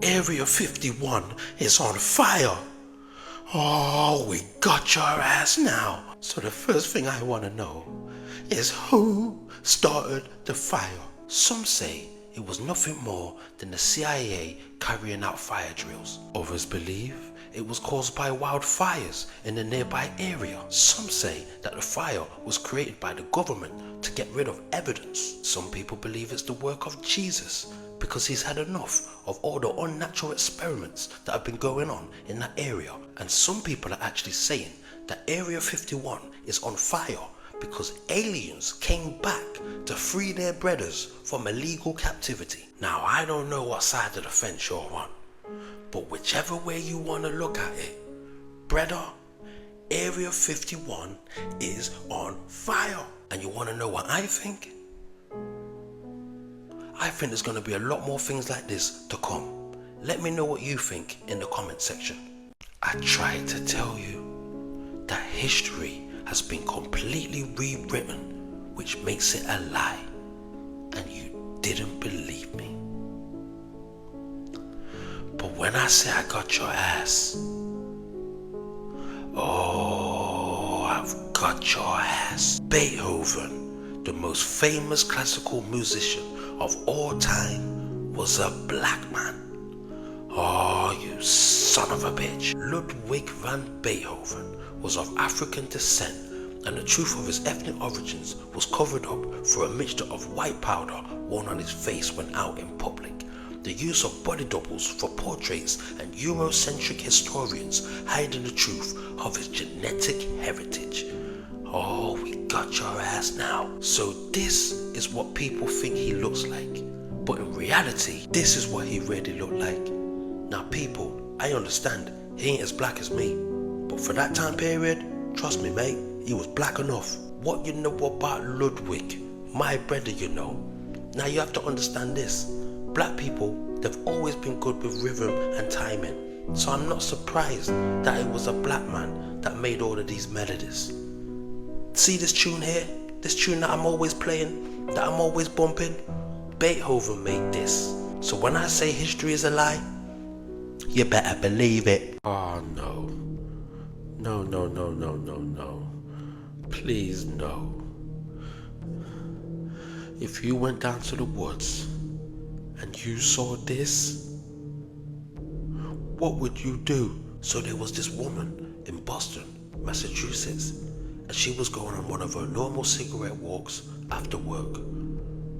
Area 51 is on fire. Oh, we got your ass now. So the first thing I want to know is who started the fire? Some say it was nothing more than the CIA carrying out fire drills. Others believe it was caused by wildfires in the nearby area. Some say that the fire was created by the government to get rid of evidence. Some people believe it's the work of Jesus because he's had enough of all the unnatural experiments that have been going on in that area. And some people are actually saying that Area 51 is on fire because aliens came back to free their brothers from illegal captivity. Now, I don't know what side of the fence you're on, but whichever way you want to look at it, brother, Area 51 is on fire. And you want to know what I think? I think there's going to be a lot more things like this to come. Let me know what you think in the comment section. I tried to tell you that history has been completely rewritten, which makes it a lie, and you didn't believe me. But when I say I got your ass, oh, I've got your ass. Beethoven, the most famous classical musician of all time, was a black man. Oh, you son of a bitch. Ludwig van Beethoven was of African descent, and the truth of his ethnic origins was covered up through a mixture of white powder worn on his face when out in public. The use of body doubles for portraits, and Eurocentric historians hiding the truth of his genetic heritage. Oh, we got your ass now. So this is what people think he looks like, but in reality, this is what he really looked like. Now people, I understand, he ain't as black as me, but for that time period, trust me mate, he was black enough. What you know about Ludwig, my brother, you know. Now you have to understand this. Black people, they've always been good with rhythm and timing. So I'm not surprised that it was a black man that made all of these melodies. See this tune here? This tune that I'm always playing, that I'm always bumping? Beethoven made this. So when I say history is a lie, you better believe it. Oh no. No, no, no, no, no, no. Please no. If you went down to the woods and you saw this, what would you do? So there was this woman in Boston, Massachusetts, and she was going on one of her normal cigarette walks after work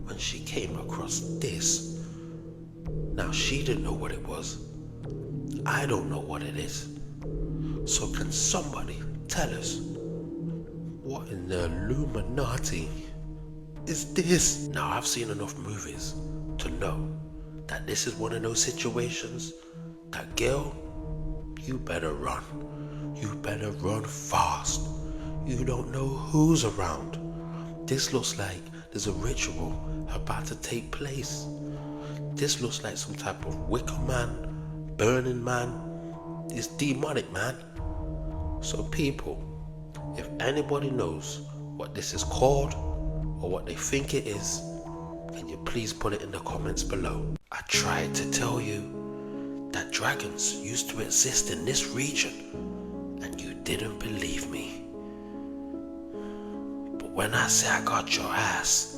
when she came across this. Now she didn't know what it was. I don't know what it is. So can somebody tell us what in the Illuminati is this? Now I've seen enough movies to know that this is one of those situations that, girl, you better run. You better run fast. You don't know who's around. This looks like there's a ritual about to take place. This looks like some type of Wicker Man, Burning Man. It's demonic, man. So people, if anybody knows what this is called or what they think it is, can you please put it in the comments below. I tried to tell you that dragons used to exist in this region and you didn't believe me. But when I say I got your ass,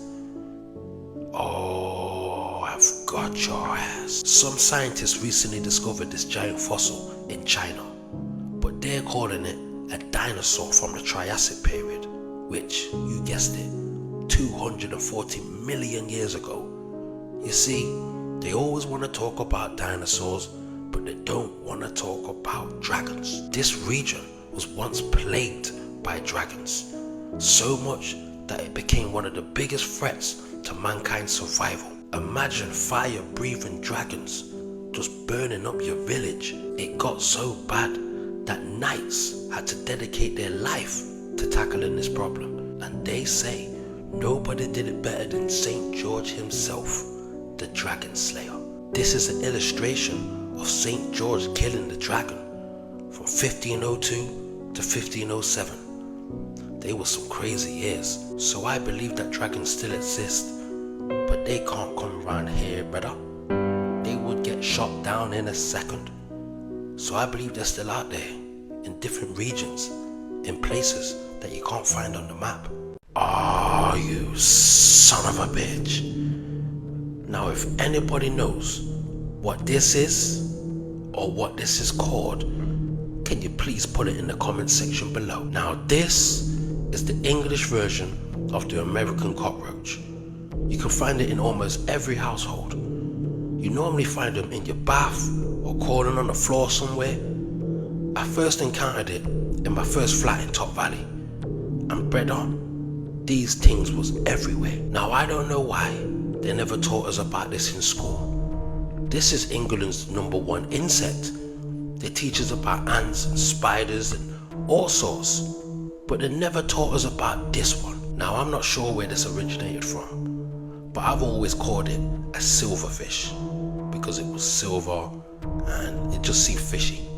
oh, I've got your ass. Some scientists recently discovered this giant fossil in China, but they're calling it a dinosaur from the Triassic period, which, you guessed it, 240 million years ago. You see, they always want to talk about dinosaurs, but they don't want to talk about dragons. This region was once plagued by dragons, so much that it became one of the biggest threats to mankind's survival. Imagine fire-breathing dragons just burning up your village. It got so bad that knights had to dedicate their life to tackling this problem. And they say nobody did it better than St. George himself, the Dragon Slayer. This is an illustration of St. George killing the dragon from 1502 to 1507. They were some crazy years, so I believe that dragons still exist, but they can't come around here, brother. They would get shot down in a second. So I believe they're still out there, in different regions, in places that you can't find on the map. Oh, you son of a bitch. Now if anybody knows what this is, or what this is called, can you please put it in the comment section below. Now this is the English version of the American cockroach. You can find it in almost every household. You normally find them in your bath or crawling on the floor somewhere. I first encountered it in my first flat in Top Valley, and bredda, these things was everywhere. Now I don't know why they never taught us about this in school. This is England's #1 insect. They teach us about ants and spiders and all sorts, but they never taught us about this one. Now I'm not sure where this originated from, but I've always called it a silverfish because it was silver and it just seemed fishy.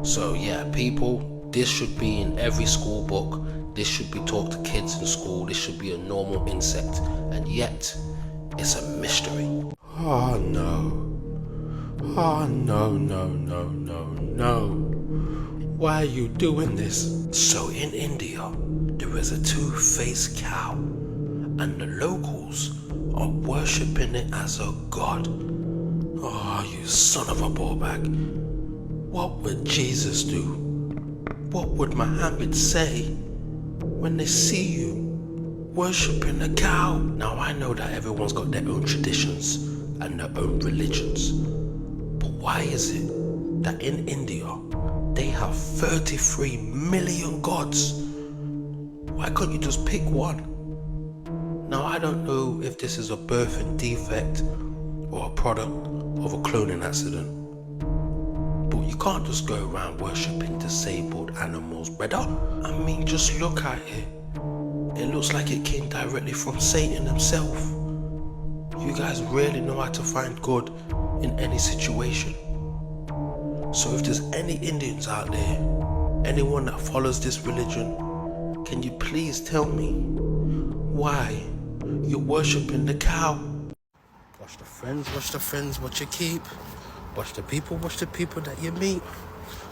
So yeah, people, this should be in every school book. This should be taught to kids in school. This should be a normal insect, and yet it's a mystery. Oh no. Oh no. Why are you doing this? So in India, there is a two-faced cow, and the locals are worshipping it as a god. Oh, you son of a ballbag. What would Jesus do? What would Muhammad say when they see you worshipping a cow? Now I know that everyone's got their own traditions and their own religions, but why is it that in India they have 33 million gods? Why couldn't you just pick one? Now I don't know if this is a birthing defect or a product of a cloning accident, but you can't just go around worshipping disabled animals, bredda. I mean, just look at it. It looks like it came directly from Satan himself. You guys really know how to find good in any situation. So if there's any Indians out there, anyone that follows this religion, can you please tell me why you're worshipping the cow? Watch the friends, what you keep. Watch the people that you meet.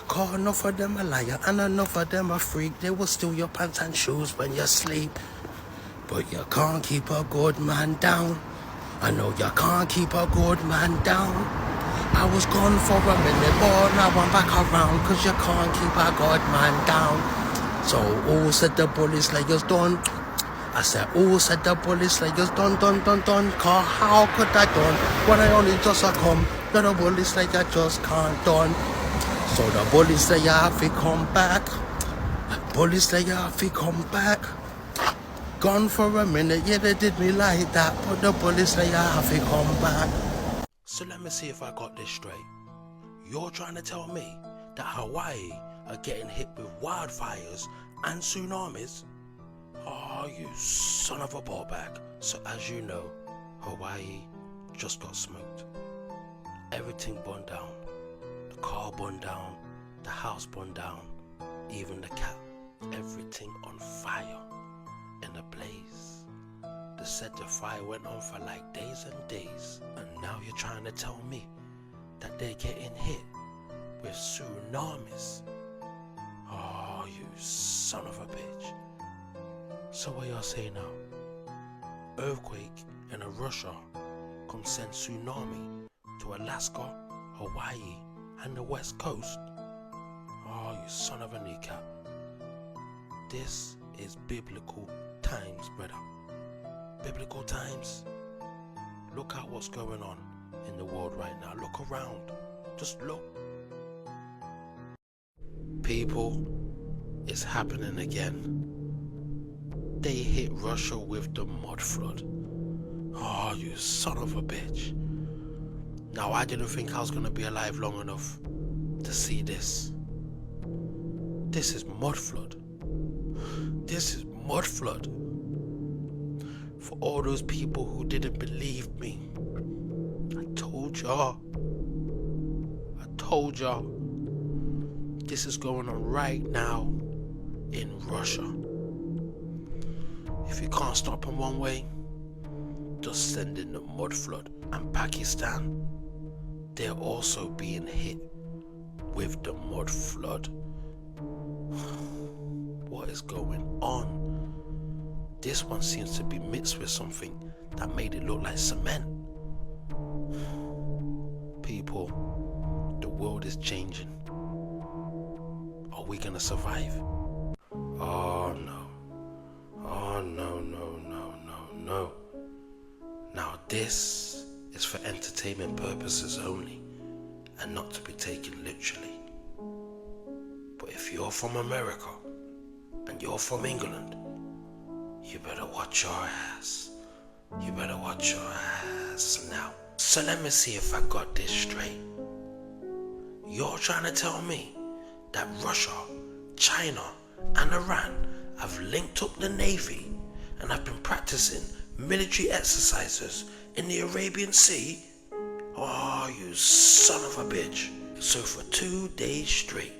Cause enough of them a liar and enough of them a freak. They will steal your pants and shoes when you sleep. But you can't keep a good man down. I know you can't keep a good man down. I was gone for a minute, but now I'm back around. Cause you can't keep a good man down. So all said the bully slayers done. I said all said the bully slayers done. Cause how could I done when I only just a come? That the bully slayer just can't done. So the bully slayer have to come back. Bully slayer have to come back. Gone for a minute, yeah they did me like that, but the bully slayer have to come back. So let me see if I got this straight. You're trying to tell me that Hawaii are getting hit with wildfires and tsunamis? Oh, you son of a ballbag. So as you know, Hawaii just got smoked. Everything burned down. The car burned down, the house burned down, even the cat. Everything on fire, in a blaze. They said the fire went on for like days and days, and now you're trying to tell me that they're getting hit with tsunamis? Oh, you son of a bitch. So what y'all say now? Earthquake in Russia come send tsunami to Alaska, Hawaii, and the West Coast? Oh, you son of a kneecap. This is biblical times, brother. Biblical times. Look at what's going on in the world right now. Look around. Just look. People, it's happening again. They hit Russia with the mud flood. Oh, you son of a bitch. Now, I didn't think I was going to be alive long enough to see this. This is mud flood. This is mud flood. For all those people who didn't believe me, I told y'all. This is going on right now in Russia. If you can't stop them one way, just send in the mud flood. And Pakistan, they're also being hit with the mud flood. What is going on? This one seems to be mixed with something that made it look like cement. People, the world is changing. Are we gonna survive? Oh no. Oh no, no, no, no, no. Now this is for entertainment purposes only and not to be taken literally. But if you're from America and you're from England, you better watch your ass. You better watch your ass now. So let me see if I got this straight. You're trying to tell me that Russia, China and Iran have linked up the Navy and have been practicing military exercises in the Arabian Sea? Oh, you son of a bitch. So for 2 days straight,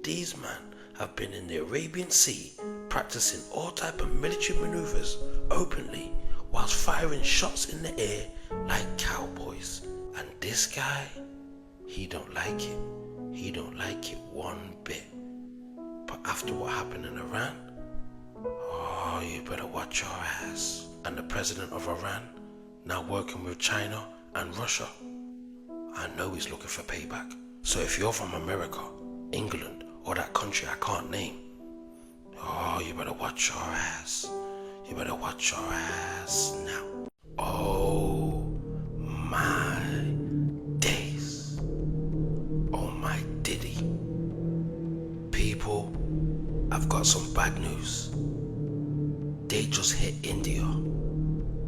these men have been in the Arabian Sea practicing all type of military maneuvers openly whilst firing shots in the air like cowboys. And this guy, he don't like it. He don't like it one bit. But after what happened in Iran, oh, you better watch your ass. And the president of Iran, now working with China and Russia, I know he's looking for payback. So if you're from America, England, or that country I can't name, oh, you better watch your ass. You better watch your ass now. Oh my days. Oh my diddy. People, I've got some bad news. They just hit India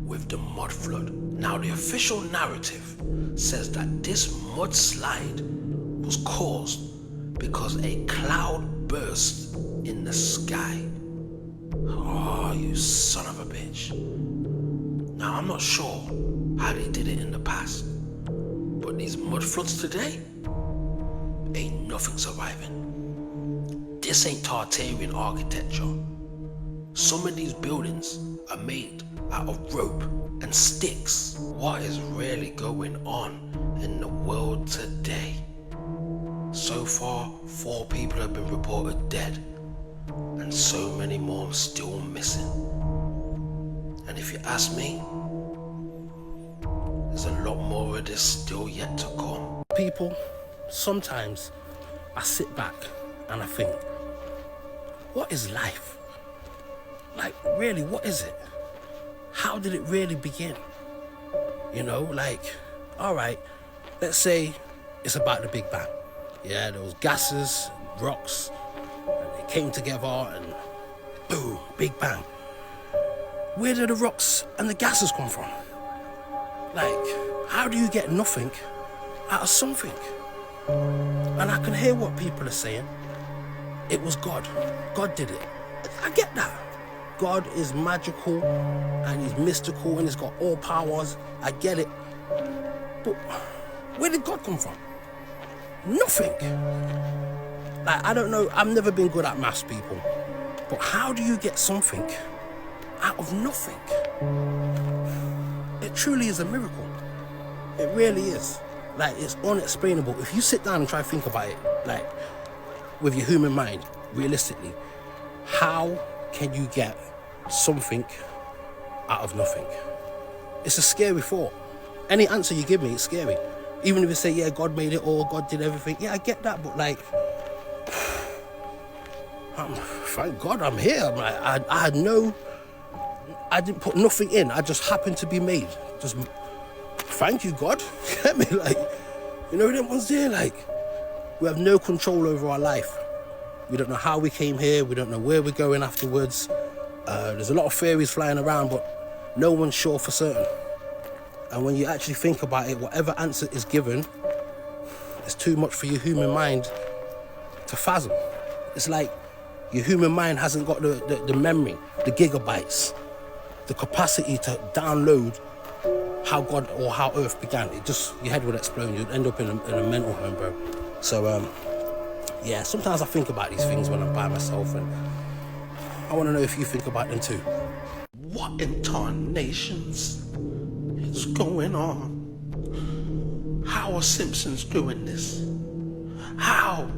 with the mud flood. Now the official narrative says that this mudslide was caused because a cloud burst in the sky. Oh, you son of a bitch. Now I'm not sure how they did it in the past, but these mud floods today, ain't nothing surviving. This ain't Tartarian architecture. Some of these buildings are made out of rope and sticks. What is really going on in the world today? So far, 4 people have been reported dead, and so many more still missing. And if you ask me, there's a lot more of this still yet to come. People, sometimes I sit back and I think, what is life? Like, really, what is it? How did it really begin? You know, like, all right, let's say it's about the Big Bang. Yeah, there was gases, rocks, and they came together and boom, Big Bang. Where did the rocks and the gases come from? Like, how do you get nothing out of something? And I can hear what people are saying. It was God. God did it. I get that. God is magical and he's mystical and he's got all powers. I get it. But where did God come from? Nothing. Like, I don't know. I've never been good at maths, people. But how do you get something out of nothing? It truly is a miracle. It really is. Like, it's unexplainable. If you sit down and try to think about it, like, with your human mind, realistically, how can you get something out of nothing? It's a scary thought. Any answer you give me, it's scary. Even if you say, yeah, God made it all, God did everything. Yeah, I get that, but like, thank God I'm here. I'm like, I didn't put nothing in. I just happened to be made. Just, thank you, God. Get me? Like, you know, them ones there, like, we have no control over our life. We don't know how we came here. We don't know where we're going afterwards. There's a lot of theories flying around, but no one's sure for certain. And when you actually think about it, whatever answer is given, it's too much for your human mind to fathom. It's like your human mind hasn't got the memory, the gigabytes, the capacity to download how God or how Earth began. It just, your head would explode. You'd end up in a mental home, bro. So, yeah, sometimes I think about these things when I'm by myself, and I want to know if you think about them too. What in tarnations is going on? How How are Simpsons doing this? How?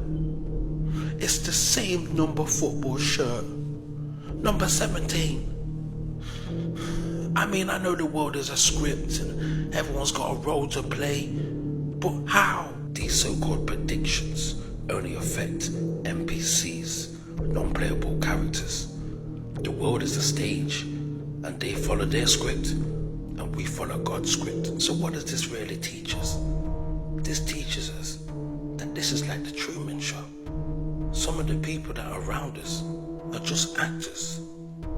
It's the same number football shirt. Number 17. I mean, I know the world is a script and everyone's got a role to play, but how? These so-called predictions only affect NPCs, non-playable characters. The world is a stage and they follow their script and we follow God's script. So what does this really teach us? This teaches us that this is like the Truman Show. Some of the people that are around us are just actors,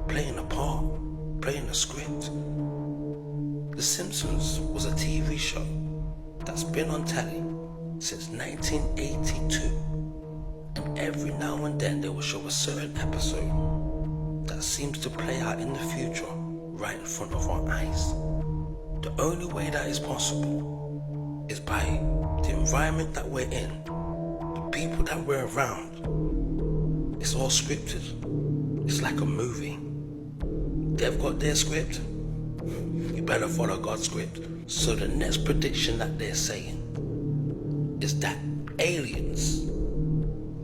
playing a part, playing a script. The Simpsons was a TV show that's been on telly since 1982. And every now and then they will show a certain episode that seems to play out in the future right in front of our eyes. The only way that is possible is by the environment that we're in, the people that we're around. It's all scripted. It's like a movie. They've got their script. You better follow God's script. So the next prediction that they're saying is that aliens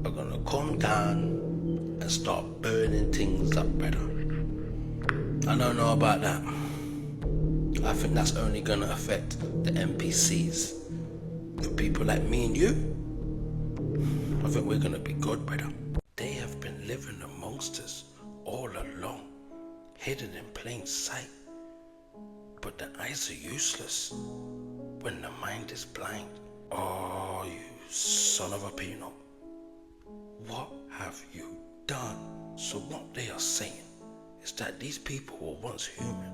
are gonna come down and start burning things up better. I don't know about that. I think that's only gonna affect the NPCs. For people like me and you, I think we're gonna be good, brother. They have been living amongst us all along, hidden in plain sight. But the eyes are useless when the mind is blind. Oh, you son of a peanut. What have you done? So what they are saying is that these people were once human,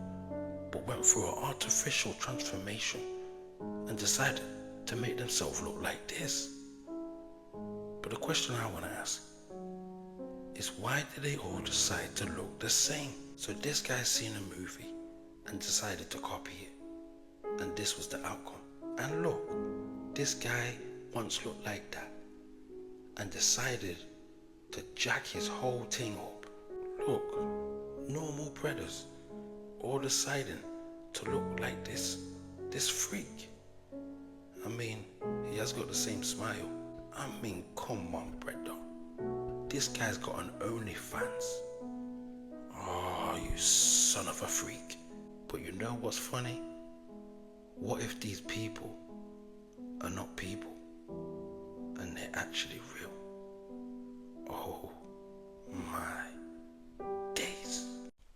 but went through an artificial transformation and decided to make themselves look like this. But the question I want to ask is, why did they all decide to look the same? So this guy's seen a movie and decided to copy it, and this was the outcome. And look, this guy once looked like that and decided to jack his whole thing up. Look, normal predators all deciding to look like this freak. I mean, he has got the same smile. I mean, come on, Bredda. This guy's got an OnlyFans. Oh, you son of a freak. But you know what's funny? What if these people are not people and they're actually real? Oh my days.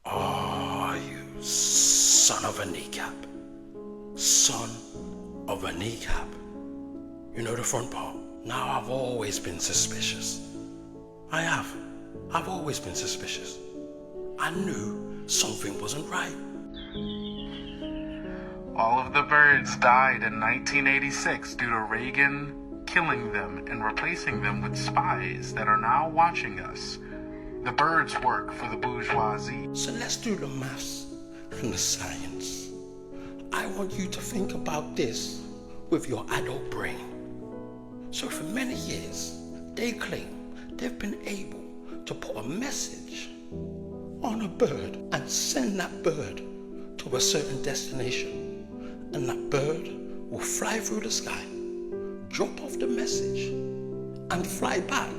Oh, you son of a kneecap. Son of a kneecap. You know the front part? Now, I've always been suspicious. I have. I've always been suspicious. I knew something wasn't right. All of the birds died in 1986 due to Reagan killing them and replacing them with spies that are now watching us. The birds work for the bourgeoisie. So let's do the maths and the science. I want you to think about this with your adult brain. So for many years, they claim they've been able to put a message on a bird and send that bird to a certain destination. And that bird will fly through the sky, drop off the message, and fly back.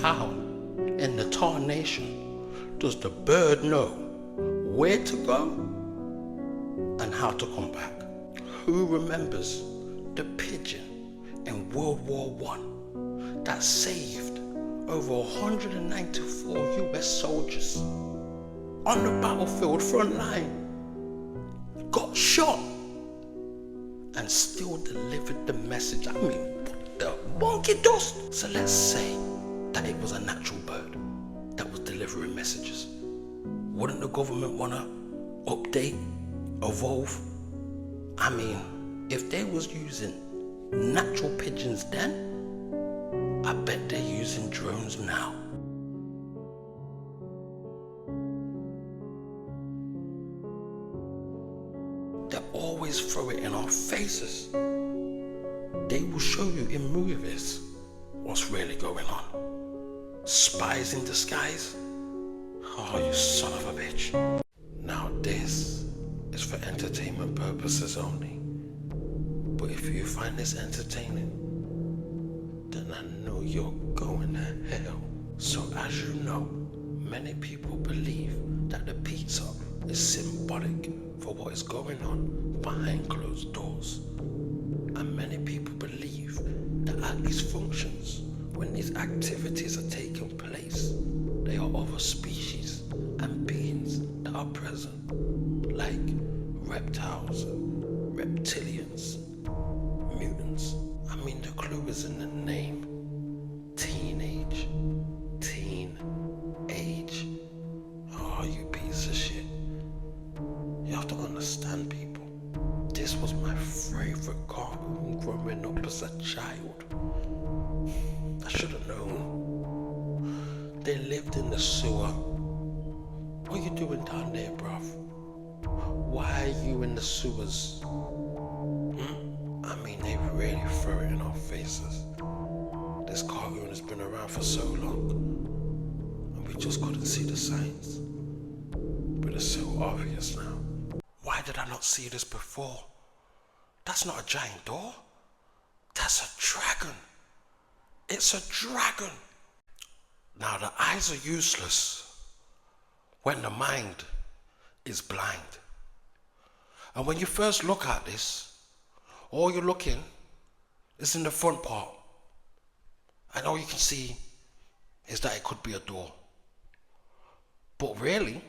How in the tarnation does the bird know where to go and how to come back? Who remembers the pigeon in World War I that saved over 194 US soldiers on the battlefield front line, got shot, and still delivered the message? I mean, what the monkey dust? So let's say that it was a natural bird that was delivering messages. Wouldn't the government want to update, evolve? I mean, if they was using natural pigeons then, I bet they're using drones now. They always throw it in our faces. They will show you in movies what's really going on. Spies in disguise. Oh, you son of a bitch. Now this is for entertainment purposes only. But if you find this entertaining, then I know you're going to hell. So as you know, many people believe that the pizza is symbolic for what is going on behind closed doors. And many people believe that at these functions, when these activities are taking place, they are other species and beings that are present, like reptiles, reptilians, mutants. I mean, the clue is in the name. Teenage. Teen age. Oh, you piece of shit. You have to understand, people. This was my favorite cartoon growing up as a child. I should have known. They lived in the sewer. What are you doing down there, bruv? Why are you in the sewers? I mean, they really throw it in our faces. This cartoon has been around for so long, and we just couldn't see the signs. But it's so obvious now. Why did I not see this before? That's not a giant door. That's a dragon. It's a dragon. Now the eyes are useless when the mind is blind. And when you first look at this, all you're looking is in the front part. And all you can see is that it could be a door. But really,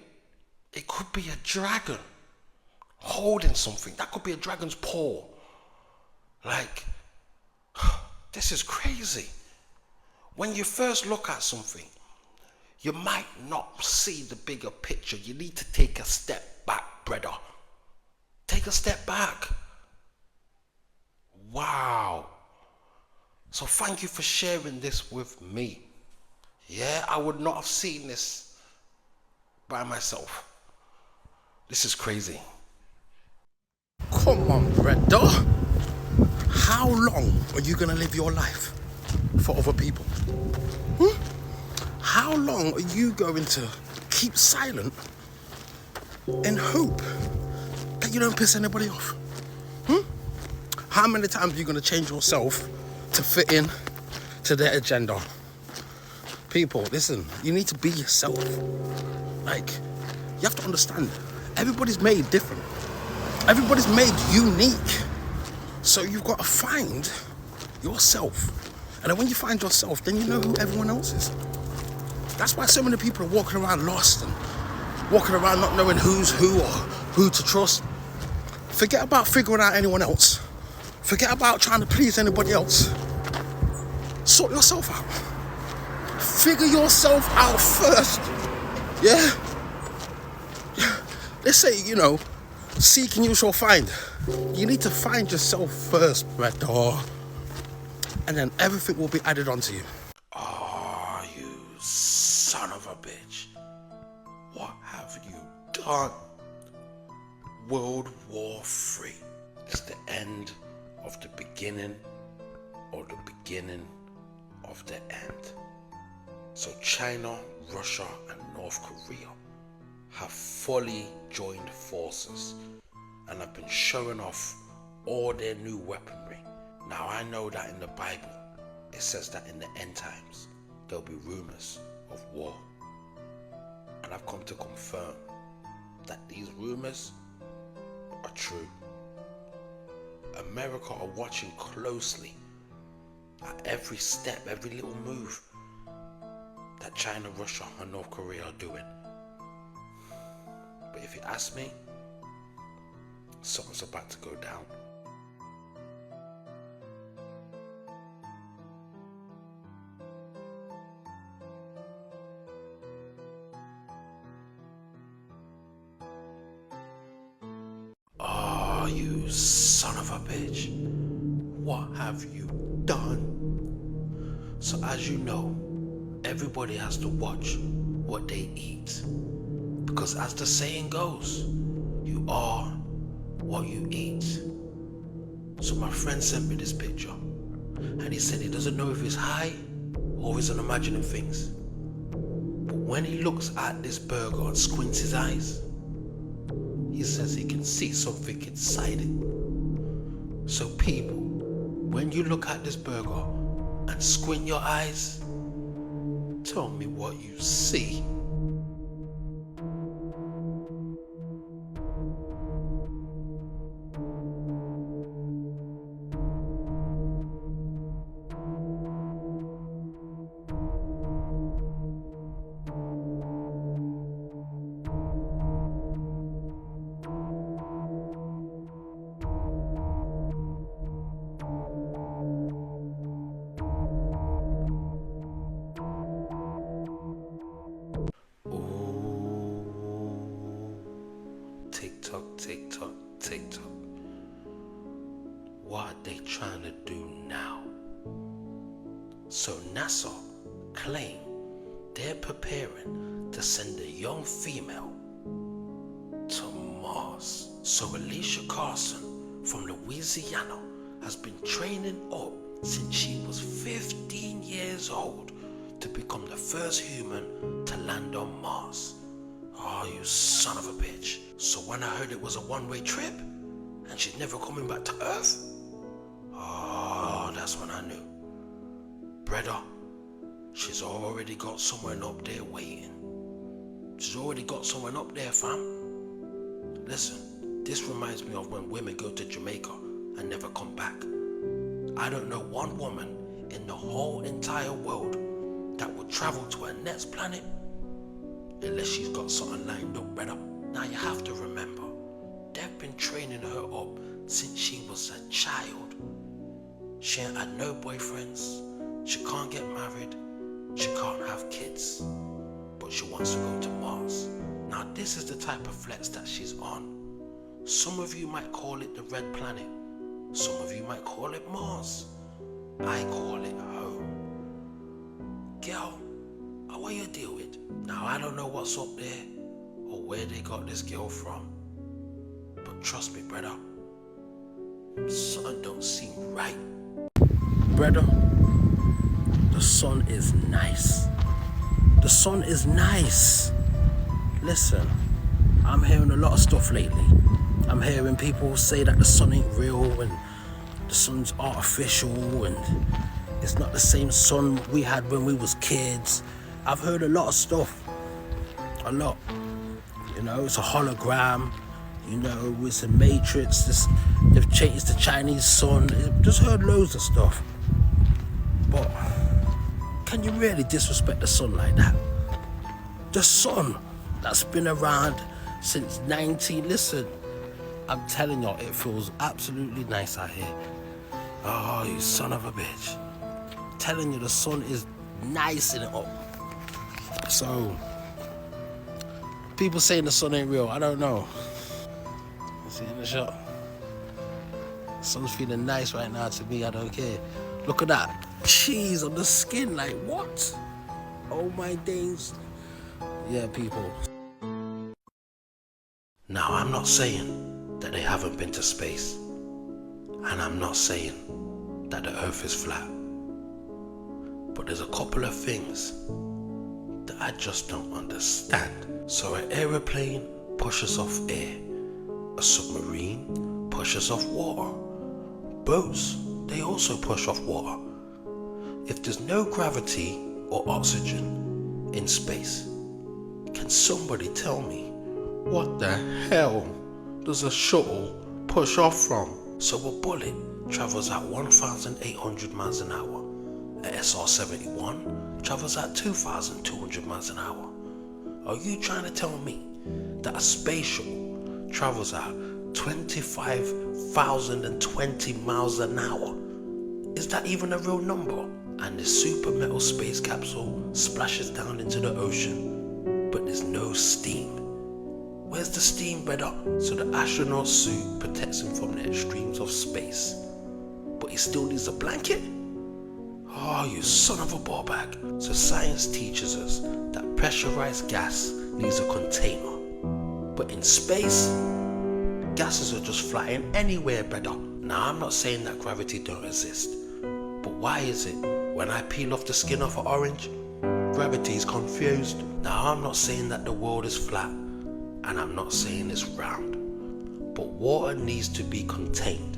it could be a dragon holding something. That could be a dragon's paw. Like, this is crazy. When you first look at something, you might not see the bigger picture. You need to take a step back, bredda. Take a step back. Wow. So thank you for sharing this with me. Yeah, I would not have seen this by myself. This is crazy. Come on, bredda. How long are you going to live your life for other people? How long are you going to keep silent in hope that you don't piss anybody off? How many times are you going to change yourself to fit in to their agenda? People, listen, you need to be yourself. Like, you have to understand, everybody's made different. Everybody's made unique. So you've got to find yourself. And then when you find yourself, then you know who everyone else is. That's why so many people are walking around lost and walking around not knowing who's who or who to trust. Forget about figuring out anyone else. Forget about trying to please anybody else. Sort yourself out. Figure yourself out first. Yeah? They say, seek and you shall find. You need to find yourself first, bredda. And then everything will be added onto you. Oh, you son of a bitch. What have you done? World War III is the end of the beginning or the beginning of the end. So China, Russia, and North Korea have fully joined forces and have been showing off all their new weaponry. Now I know that in the Bible it says that in the end times there'll be rumors of war, and I've come to confirm that these rumors are true. America are watching closely at every step, every little move that China, Russia, and North Korea are doing. But if you ask me, something's about to go down. Oh, you son of a bitch. What have you done? So as you know, everybody has to watch what they eat. Because as the saying goes, you are what you eat. So my friend sent me this picture, and he said he doesn't know if he's high or he's imagining things. But when he looks at this burger and squints his eyes, he says he can see something inside it. So people, when you look at this burger and squint your eyes, tell me what you see. Tick-tock, tick-tock, tick-tock. What are they trying to do now? So NASA claim they're preparing to send a young female to Mars. So Alicia Carson from Louisiana has been training up since she was 15 years old to become the first human to land on Mars. Oh, you son of a bitch. So when I heard it was a one-way trip and she's never coming back to Earth, oh, that's when I knew. Bredda, she's already got someone up there waiting. She's already got someone up there, fam. Listen, this reminds me of when women go to Jamaica and never come back. I don't know one woman in the whole entire world that would travel to her next planet unless she's got something lined up, brother. Now you have to remember, they've been training her up since she was a child. She ain't had no boyfriends, she can't get married, she can't have kids, but she wants to go to Mars. Now this is the type of flex that she's on. Some of you might call it the red planet, some of you might call it Mars. I call it home. Girl, what you deal with? Now I don't know what's up there or where they got this girl from, but trust me, brother, something don't seem right. Brother, the sun is nice. The sun is nice. Listen, I'm hearing a lot of stuff lately. I'm hearing people say that the sun ain't real and the sun's artificial and it's not the same sun we had when we was kids. I've heard a lot of stuff. A lot. You know, it's a hologram. You know, it's a matrix. They've changed the Chinese sun. I've just heard loads of stuff. But can you really disrespect the sun like that? The sun that's been around since 19... Listen, I'm telling y'all, it feels absolutely nice out here. Oh, you son of a bitch. I'm telling you, the sun is nicing it up. So, people saying the sun ain't real, I don't know. See in the shot. The sun's feeling nice right now to me, I don't care. Look at that cheese on the skin, like what? Oh my days. Yeah, people. Now, I'm not saying that they haven't been to space. And I'm not saying that the earth is flat. But there's a couple of things that I just don't understand. So an aeroplane pushes off air. A submarine pushes off water. Boats, they also push off water. If there's no gravity or oxygen in space, can somebody tell me what the hell does a shuttle push off from? So a bullet travels at 1,800 miles an hour. A SR-71 travels at 2,200 miles an hour. Are you trying to tell me that a space shuttle travels at 25,020 miles an hour? Is that even a real number? And the super metal space capsule splashes down into the ocean, but there's no steam. Where's the steam, brother? So the astronaut suit protects him from the extremes of space, but he still needs a blanket? Oh, you son of a ball bag. So science teaches us that pressurized gas needs a container. But in space, gases are just flying anywhere, brother. Now, I'm not saying that gravity don't exist. But why is it when I peel off the skin of an orange, gravity is confused? Now, I'm not saying that the world is flat. And I'm not saying it's round. But water needs to be contained.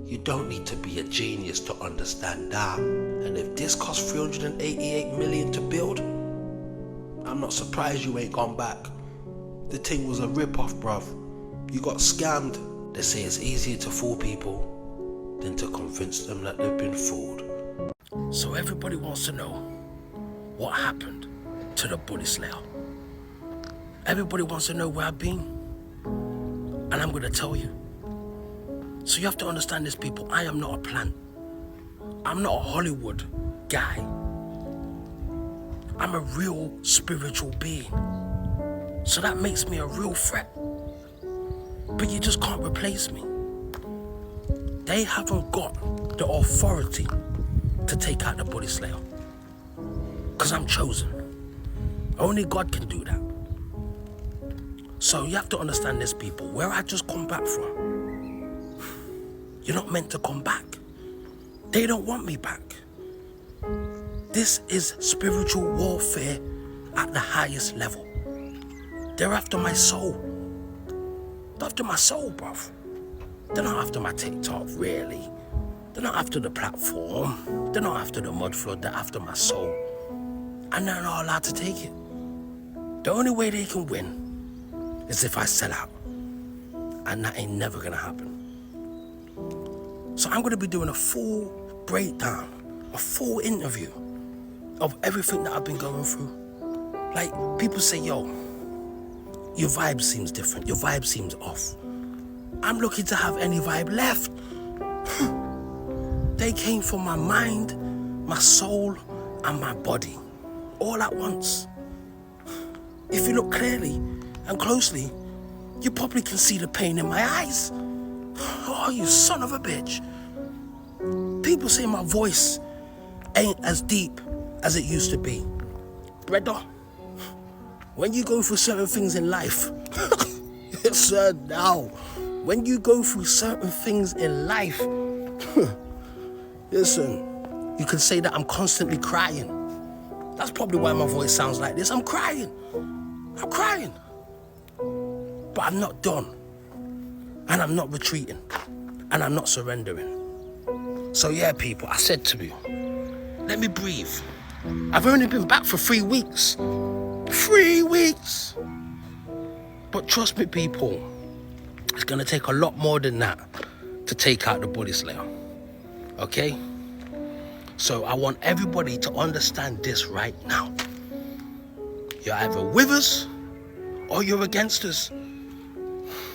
You don't need to be a genius to understand that. And if this cost 388 million to build, I'm not surprised you ain't gone back. The thing was a rip-off, bruv. You got scammed. They say it's easier to fool people than to convince them that they've been fooled. So everybody wants to know what happened to the Bully Slayer. Everybody wants to know where I've been. And I'm gonna tell you. So you have to understand this, people. I am not a plant. I'm not a Hollywood guy. I'm a real spiritual being. So that makes me a real threat. But you just can't replace me. They haven't got the authority to take out the Bully Slayer. Because I'm chosen. Only God can do that. So you have to understand this, people. Where I just come back from, you're not meant to come back. They don't want me back. This is spiritual warfare at the highest level. They're after my soul. They're after my soul, bruv. They're not after my TikTok, really. They're not after the platform. They're not after the mud flood. They're after my soul. And they're not allowed to take it. The only way they can win is if I sell out. And that ain't never gonna happen. So I'm gonna be doing a full breakdown, a full interview of everything that I've been going through. Like, people say, yo, your vibe seems different. Your vibe seems off. I'm looking to have any vibe left. They came from my mind, my soul, and my body, all at once. If you look clearly and closely, you probably can see the pain in my eyes. Oh, you son of a bitch. People say my voice ain't as deep as it used to be. Bredda, when you go through certain things in life, yes sir, now, when you go through certain things in life, listen, you can say that I'm constantly crying. That's probably why my voice sounds like this. I'm crying. But I'm not done. And I'm not retreating. And I'm not surrendering. So yeah, people, I said to you, let me breathe. I've only been back for 3 weeks. 3 weeks! But trust me, people, it's gonna take a lot more than that to take out the Bully Slayer. Okay? So I want everybody to understand this right now. You're either with us or you're against us.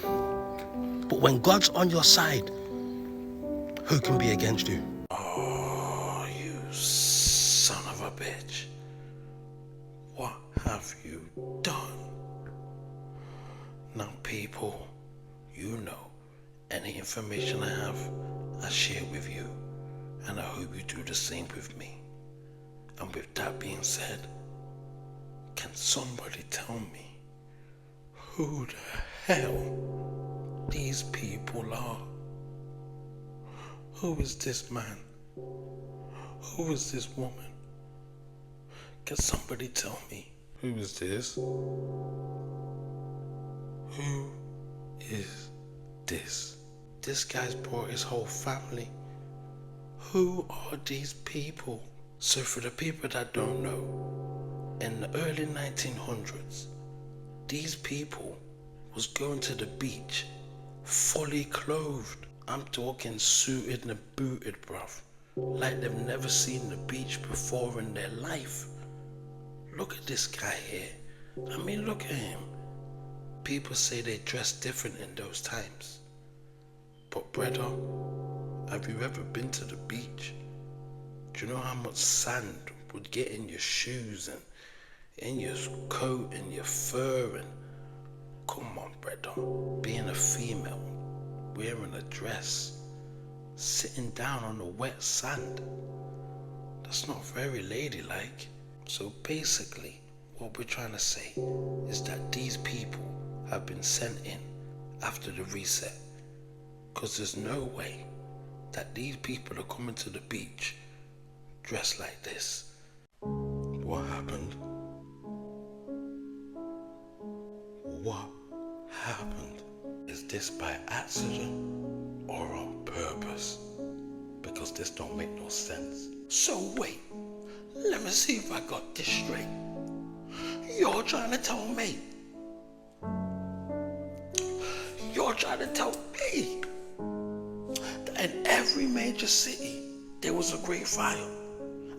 But when God's on your side, who can be against you? Oh, you son of a bitch. What have you done? Now, people, you know, any information I have, I share with you. And I hope you do the same with me. And with that being said, can somebody tell me who the hell these people are? Who is this man? Who is this woman? Can somebody tell me who is this? Who is this? This guy's brought his whole family. Who are these people? So for the people that don't know, in the early 1900s, these people was going to the beach fully clothed. I'm talking suited and booted, bruv. Like they've never seen the beach before in their life. Look at this guy here. I mean, look at him. People say they dress different in those times. But brother, have you ever been to the beach? Do you know how much sand would get in your shoes and in your coat and your fur? And come on, brother, being a female, wearing a dress, sitting down on the wet sand, that's not very ladylike. So basically, what we're trying to say is that these people have been sent in after the reset, because there's no way that these people are coming to the beach dressed like this. What happened? What happened? Is this by accident or on purpose, because this don't make no sense. So wait, let me see if I got this straight. You're trying to tell me that in every major city there was a great fire,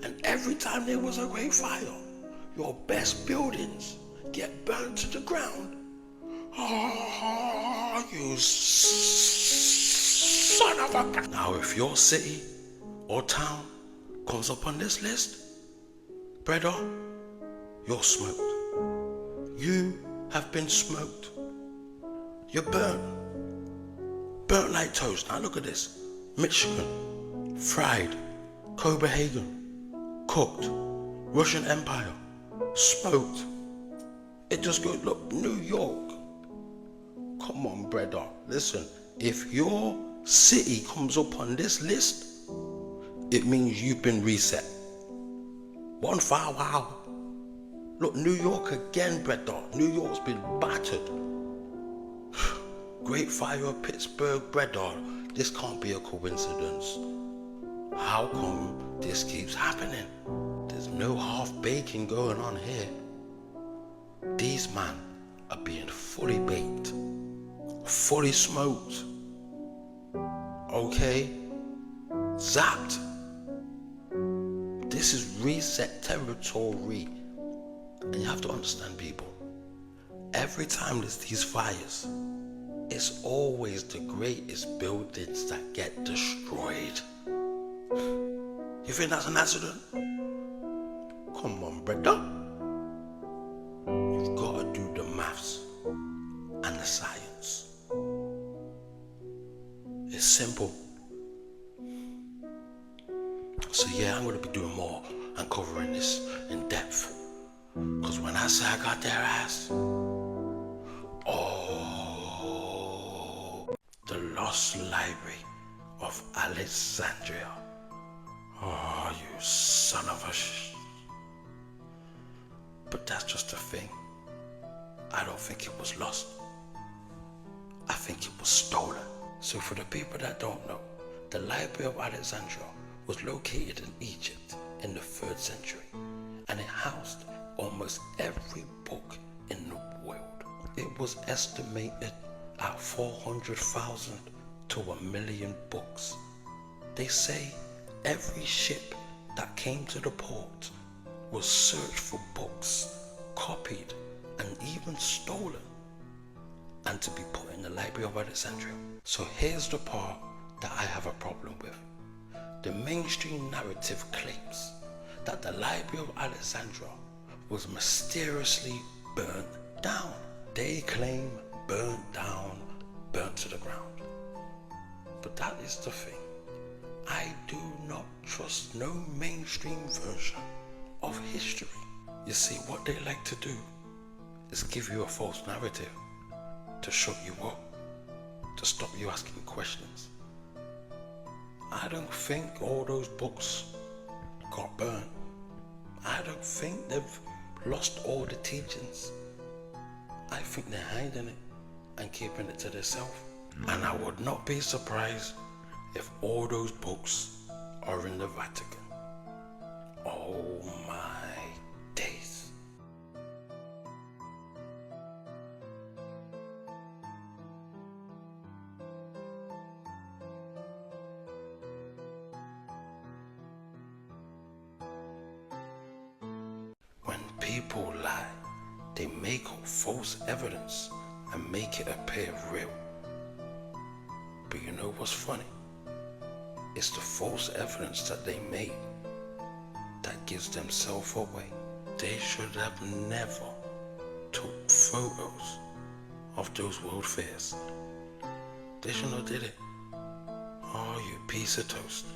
and every time there was a great fire, your best buildings get burnt to the ground? Oh, you son of a... Now if your city or town comes up on this list, bredda, you're smoked. You have been smoked. You're burnt. Burnt like toast. Now look at this. Michigan, fried, Copenhagen, cooked, Russian Empire, smoked. It just goes, look, New York. Come on, bredda. Listen, if your city comes up on this list, it means you've been reset. One fire, wow. Look, New York again, bredda. New York's been battered. Great Fire of Pittsburgh, bredda. This can't be a coincidence. How come this keeps happening? There's no half baking going on here. These men are being fully baked, fully smoked, okay? Zapped. This is reset territory. And you have to understand, people, every time there's these fires, it's always the greatest buildings that get destroyed. You think that's an accident? Come on, bredda. You've got to do the maths and the science. It's simple. So yeah, I'm going to be doing more and covering this in depth. Because when I say I got their ass, the Lost Library of Alexandria. Oh, you son of a But that's just a thing. I don't think it was lost. I think it was stolen. So for the people that don't know, the Library of Alexandria was located in Egypt in the 3rd century, and it housed almost every book in the world. It was estimated at 400,000 to 1 million books. They say every ship that came to the port was searched for books, copied, and even stolen, and to be put in the Library of Alexandria. So here's the part that I have a problem with. The mainstream narrative claims that the Library of Alexandria was mysteriously burnt down. They claim burnt down, burnt to the ground. But that is the thing. I do not trust no mainstream version of history. You see, what they like to do is give you a false narrative to shut you up, to stop you asking questions. I don't think all those books got burnt. I don't think they've lost all the teachings. I think they're hiding it and keeping it to themselves. And I would not be surprised if all those books are in the Vatican. Oh my days. When people lie, they make up false evidence and make it appear real. But you know what's funny? It's the false evidence that they made that gives them self-away. They should have never took photos of those world fairs. They shouldn't have did it. Oh, you piece of toast.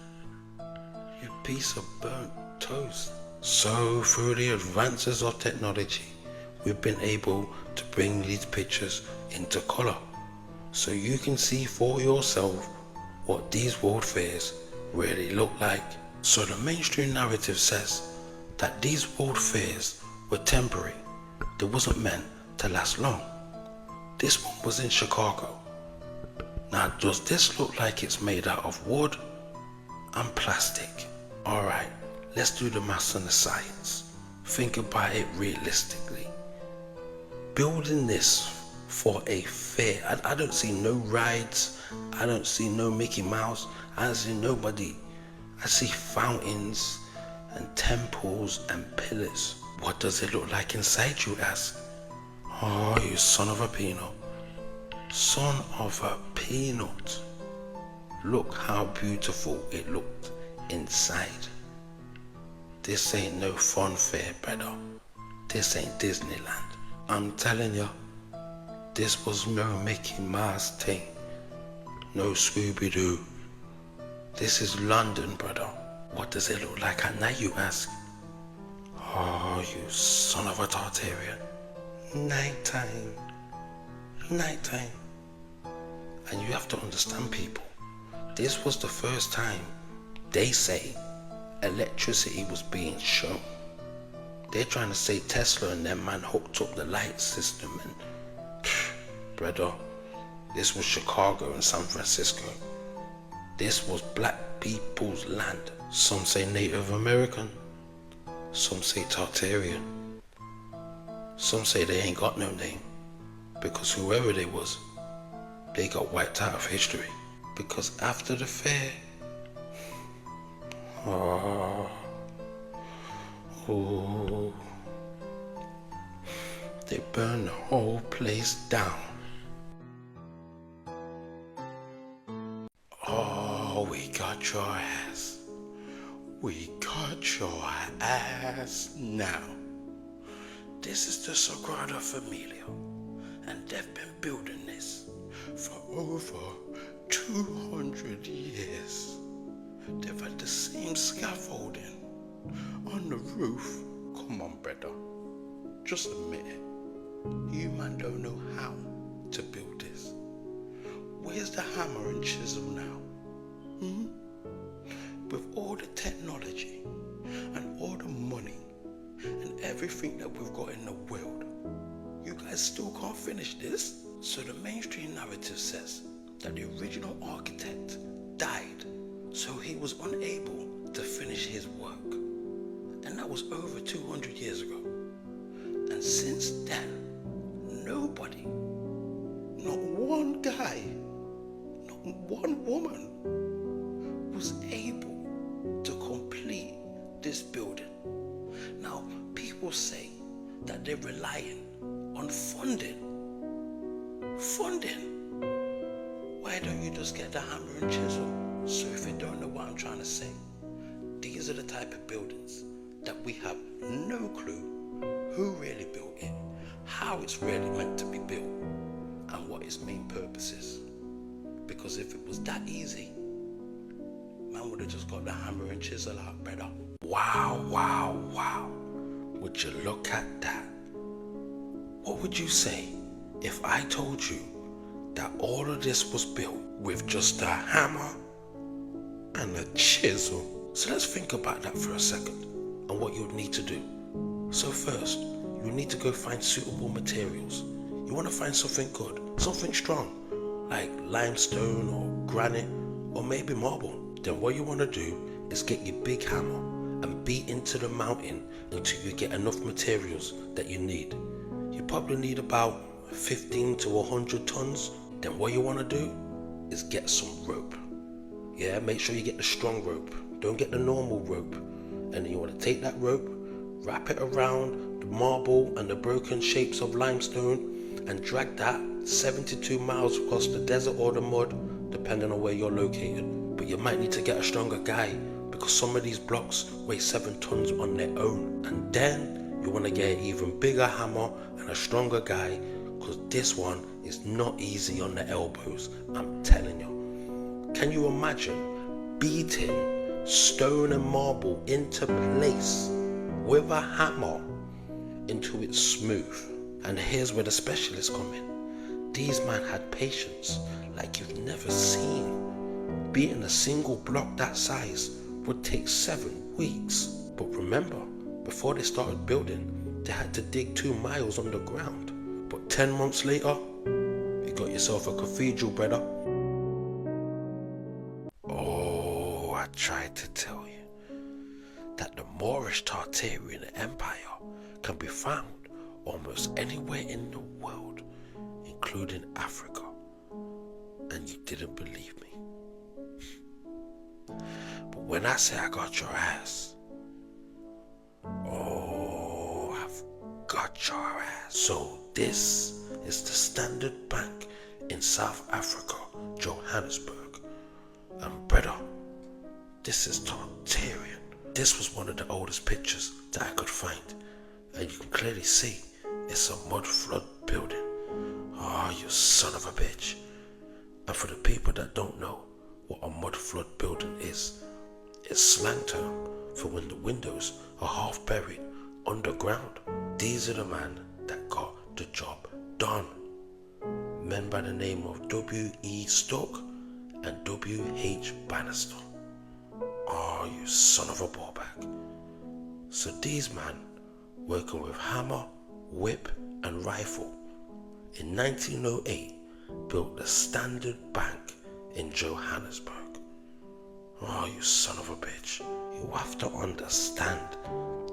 You piece of burnt toast. So through the advances of technology, we've been able to bring these pictures into color, so you can see for yourself what these world fairs really look like. So the mainstream narrative says that these world fairs were temporary. They wasn't meant to last long. This one was in Chicago, Now, does this look like it's made out of wood and plastic? Alright, let's do the maths and the science. Think about it realistically. Building this for a fair, I don't see no rides, I don't see no Mickey Mouse, I don't see nobody. I see fountains and temples and pillars. What does it look like inside, you ask? Oh, you son of a peanut. Son of a peanut. Look how beautiful it looked inside. This ain't no fun fair, brother. This ain't Disneyland. I'm telling you, this was no Mickey Mouse thing. No Scooby-Doo. This is London, brother. What does it look like at night, you ask? Oh, you son of a Tartarian. Nighttime. Nighttime. And you have to understand, people, this was the first time, they say, electricity was being shown. They're trying to say Tesla and them man hooked up the light system and, brother, this was Chicago and San Francisco. This was black people's land. Some say Native American, some say Tartarian. Some say they ain't got no name, because whoever they was, they got wiped out of history. Because after the fair, they burned the whole place down. Oh, we got your ass. We got your ass now. This is the Sagrada Familia, and they've been building this for over 200 years. They've had the same scaffolding on the roof. Come on, brother. Just admit it. You man don't know how to build this. Where's the hammer and chisel now? With all the technology and all the money and everything that we've got in the world, you guys still can't finish this? So the mainstream narrative says that the original architect died, so he was unable to finish his work. And that was over 200 years ago. And since then, nobody, not one guy, not one woman, was able to complete this building. Now, people say that they're relying on funding. Funding? Why don't you just get the hammer and chisel? So if you don't know what I'm trying to say, these are the type of buildings that we have no clue who really built it, how it's really meant to be built, and what its main purpose is. Because if it was that easy, man would have just got the hammer and chisel out, brother. Wow, wow, wow. Would you look at that? What would you say if I told you that all of this was built with just a hammer and a chisel? So let's think about that for a second and what you'd need to do. So first, you need to go find suitable materials. You want to find something good, something strong, like limestone or granite or maybe marble. Then what you want to do is get your big hammer and beat into the mountain until you get enough materials that you need. You probably need about 15 to 100 tons. Then what you want to do is get some rope. Yeah, make sure you get the strong rope. Don't get the normal rope. And then you want to take that rope, wrap it around the marble and the broken shapes of limestone and drag that 72 miles across the desert or the mud, depending on where you're located. But you might need to get a stronger guy because some of these blocks weigh 7 tons on their own. And then you want to get an even bigger hammer and a stronger guy, because this one is not easy on the elbows, I'm telling you. Can you imagine beating stone and marble into place with a hammer until it's smooth? And here's where the specialists come in. These men had patience like you've never seen. Beating a single block that size would take 7 weeks. But remember, before they started building, they had to dig 2 miles underground. But 10 months later, you got yourself a cathedral, brother. tried to tell you that the Moorish Tartarian Empire can be found almost anywhere in the world, including Africa, and you didn't believe me. But when I say I got your ass, oh, I've got your ass. So this is the Standard Bank in South Africa, Johannesburg. And brother, this is Tartarian. This was one of the oldest pictures that I could find, and you can clearly see it's a mud flood building. Oh, you son of a bitch. And for the people that don't know what a mud flood building is, it's slang term for when the windows are half buried underground. These are the men that got the job done. Men by the name of W.E. Stoke and W.H. Bannister. Oh, you son of a ballbag. So these men, working with hammer, whip and rifle, in 1908 built the Standard Bank in Johannesburg. Oh, you son of a bitch. You have to understand,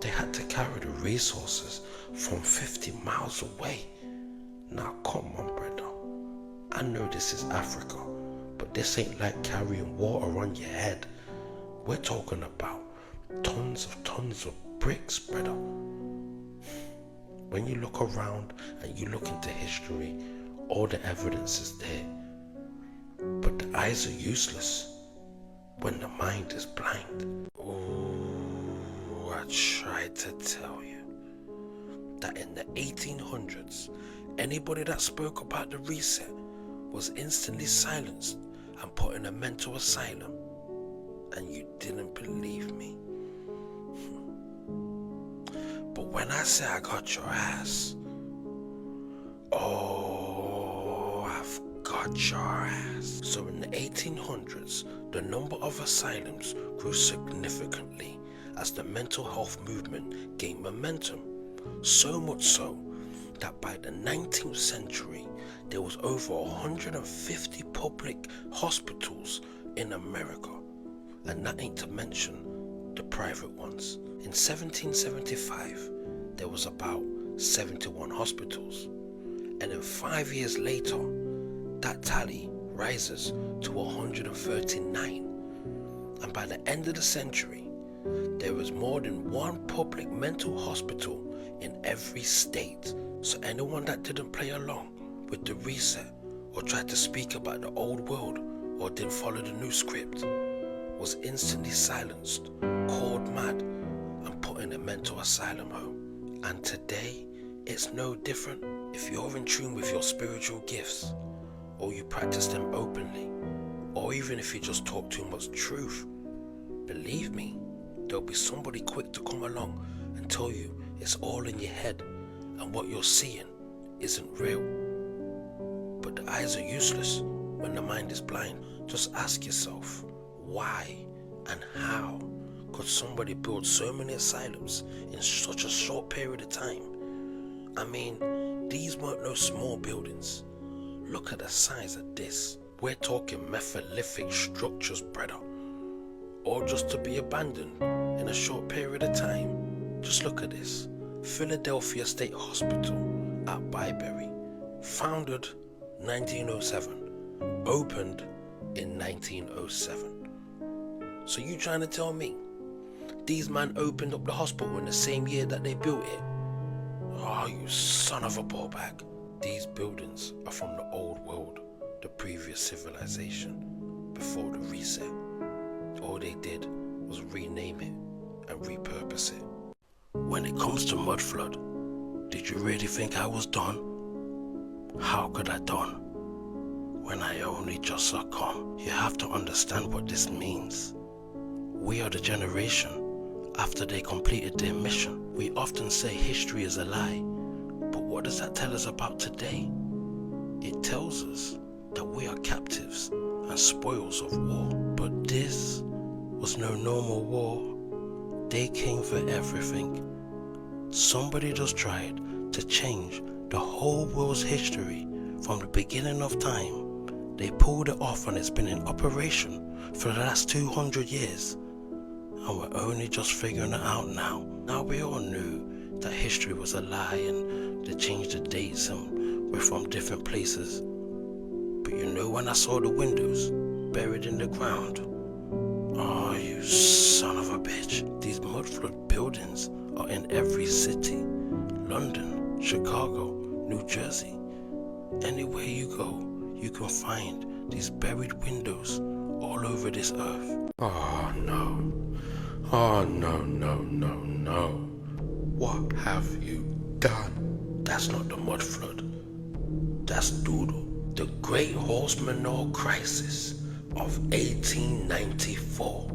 they had to carry the resources from 50 miles away. Now come on, brother. I know this is Africa, but this ain't like carrying water on your head. We're talking about tons of bricks, brother. When you look around and you look into history, all the evidence is there. But the eyes are useless when the mind is blind. Oh, I tried to tell you that in the 1800s, anybody that spoke about the reset was instantly silenced and put in a mental asylum. And you didn't believe me. But when I say I got your ass, oh, I've got your ass. So in the 1800s, the number of asylums grew significantly as the mental health movement gained momentum. So much so that by the 19th century, there was over 150 public hospitals in America. And that ain't to mention the private ones. In 1775, there was about 71 hospitals. And then 5 years later, that tally rises to 139. And by the end of the century, there was more than one public mental hospital in every state. So anyone that didn't play along with the reset or tried to speak about the old world or didn't follow the new script was instantly silenced, called mad, and put in a mental asylum home. And today, it's no different. If you're in tune with your spiritual gifts, or you practice them openly, or even if you just talk too much truth, believe me, there'll be somebody quick to come along and tell you it's all in your head and what you're seeing isn't real. But the eyes are useless when the mind is blind. Just ask yourself, why and how could somebody build so many asylums in such a short period of time? I mean, these weren't no small buildings. Look at the size of this. We're talking megalithic structures, brother. Or just to be abandoned in a short period of time. Just look at this. Philadelphia State Hospital at Byberry. Founded 1907. Opened in 1907. So you trying to tell me these men opened up the hospital in the same year that they built it? Oh, you son of a ballbag. These buildings are from the old world, the previous civilization, before the reset. All they did was rename it and repurpose it. When it comes to mud flood, did you really think I was done? How could I done when I only just succumb? You have to understand what this means. We are the generation after they completed their mission. We often say history is a lie, but what does that tell us about today? It tells us that we are captives and spoils of war. But this was no normal war. They came for everything. Somebody just tried to change the whole world's history from the beginning of time They pulled it off and it's been in operation for the last 200 years. And we're only just figuring it out now. Now we all knew that history was a lie and they changed the dates and we're from different places. But you know, when I saw the windows buried in the ground, oh, you son of a bitch. These mud flood buildings are in every city. London, Chicago, New Jersey. Anywhere you go, you can find these buried windows all over this earth. Oh no. Oh no, no, no, no. What have you done? That's not the mud flood. That's Doodle. The Great Horse Manure Crisis of 1894.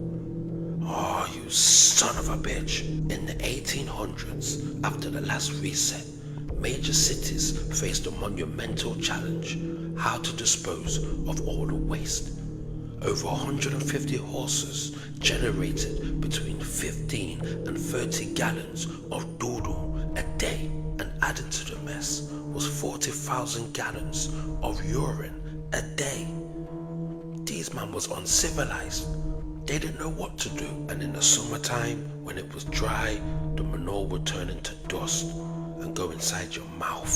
Oh, you son of a bitch. In the 1800s, after the last reset, major cities faced a monumental challenge: how to dispose of all the waste. Over 150 horses generated between 15 and 30 gallons of doodle a day, and added to the mess was 40,000 gallons of urine a day. These man was uncivilized. They didn't know what to do, and in the summertime, when it was dry, the manure would turn into dust and go inside your mouth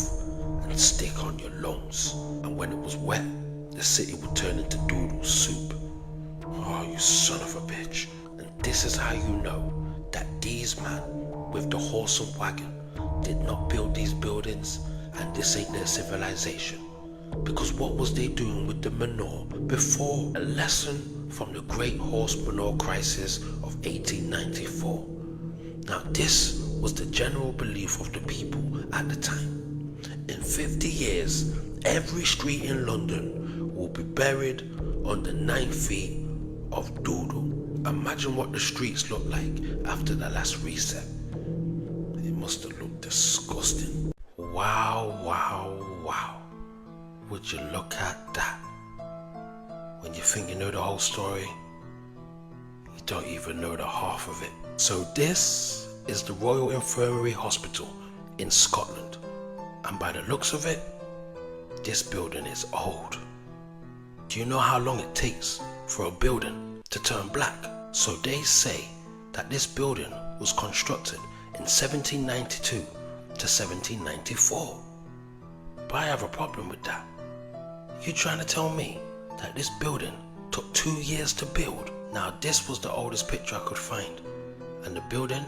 and stick on your lungs. And when it was wet, the city would turn into doodle soup. Oh, you son of a bitch. And this is how you know that these men with the horse and wagon did not build these buildings, and this ain't their civilization. Because what was they doing with the manure before? A lesson from the Great Horse Manure Crisis of 1894. Now this was the general belief of the people at the time. In 50 years, every street in London will be buried under 9 feet of doodle. Imagine what the streets looked like after the last reset. It must have looked disgusting. Wow, wow, wow. Would you look at that? When you think you know the whole story, you don't even know the half of it. So this is the Royal Infirmary Hospital in Scotland. And by the looks of it, this building is old. Do you know how long it takes for a building to turn black? So they say that this building was constructed in 1792 to 1794. But I have a problem with that. You trying to tell me that this building took 2 years to build? Now this was the oldest picture I could find, and the building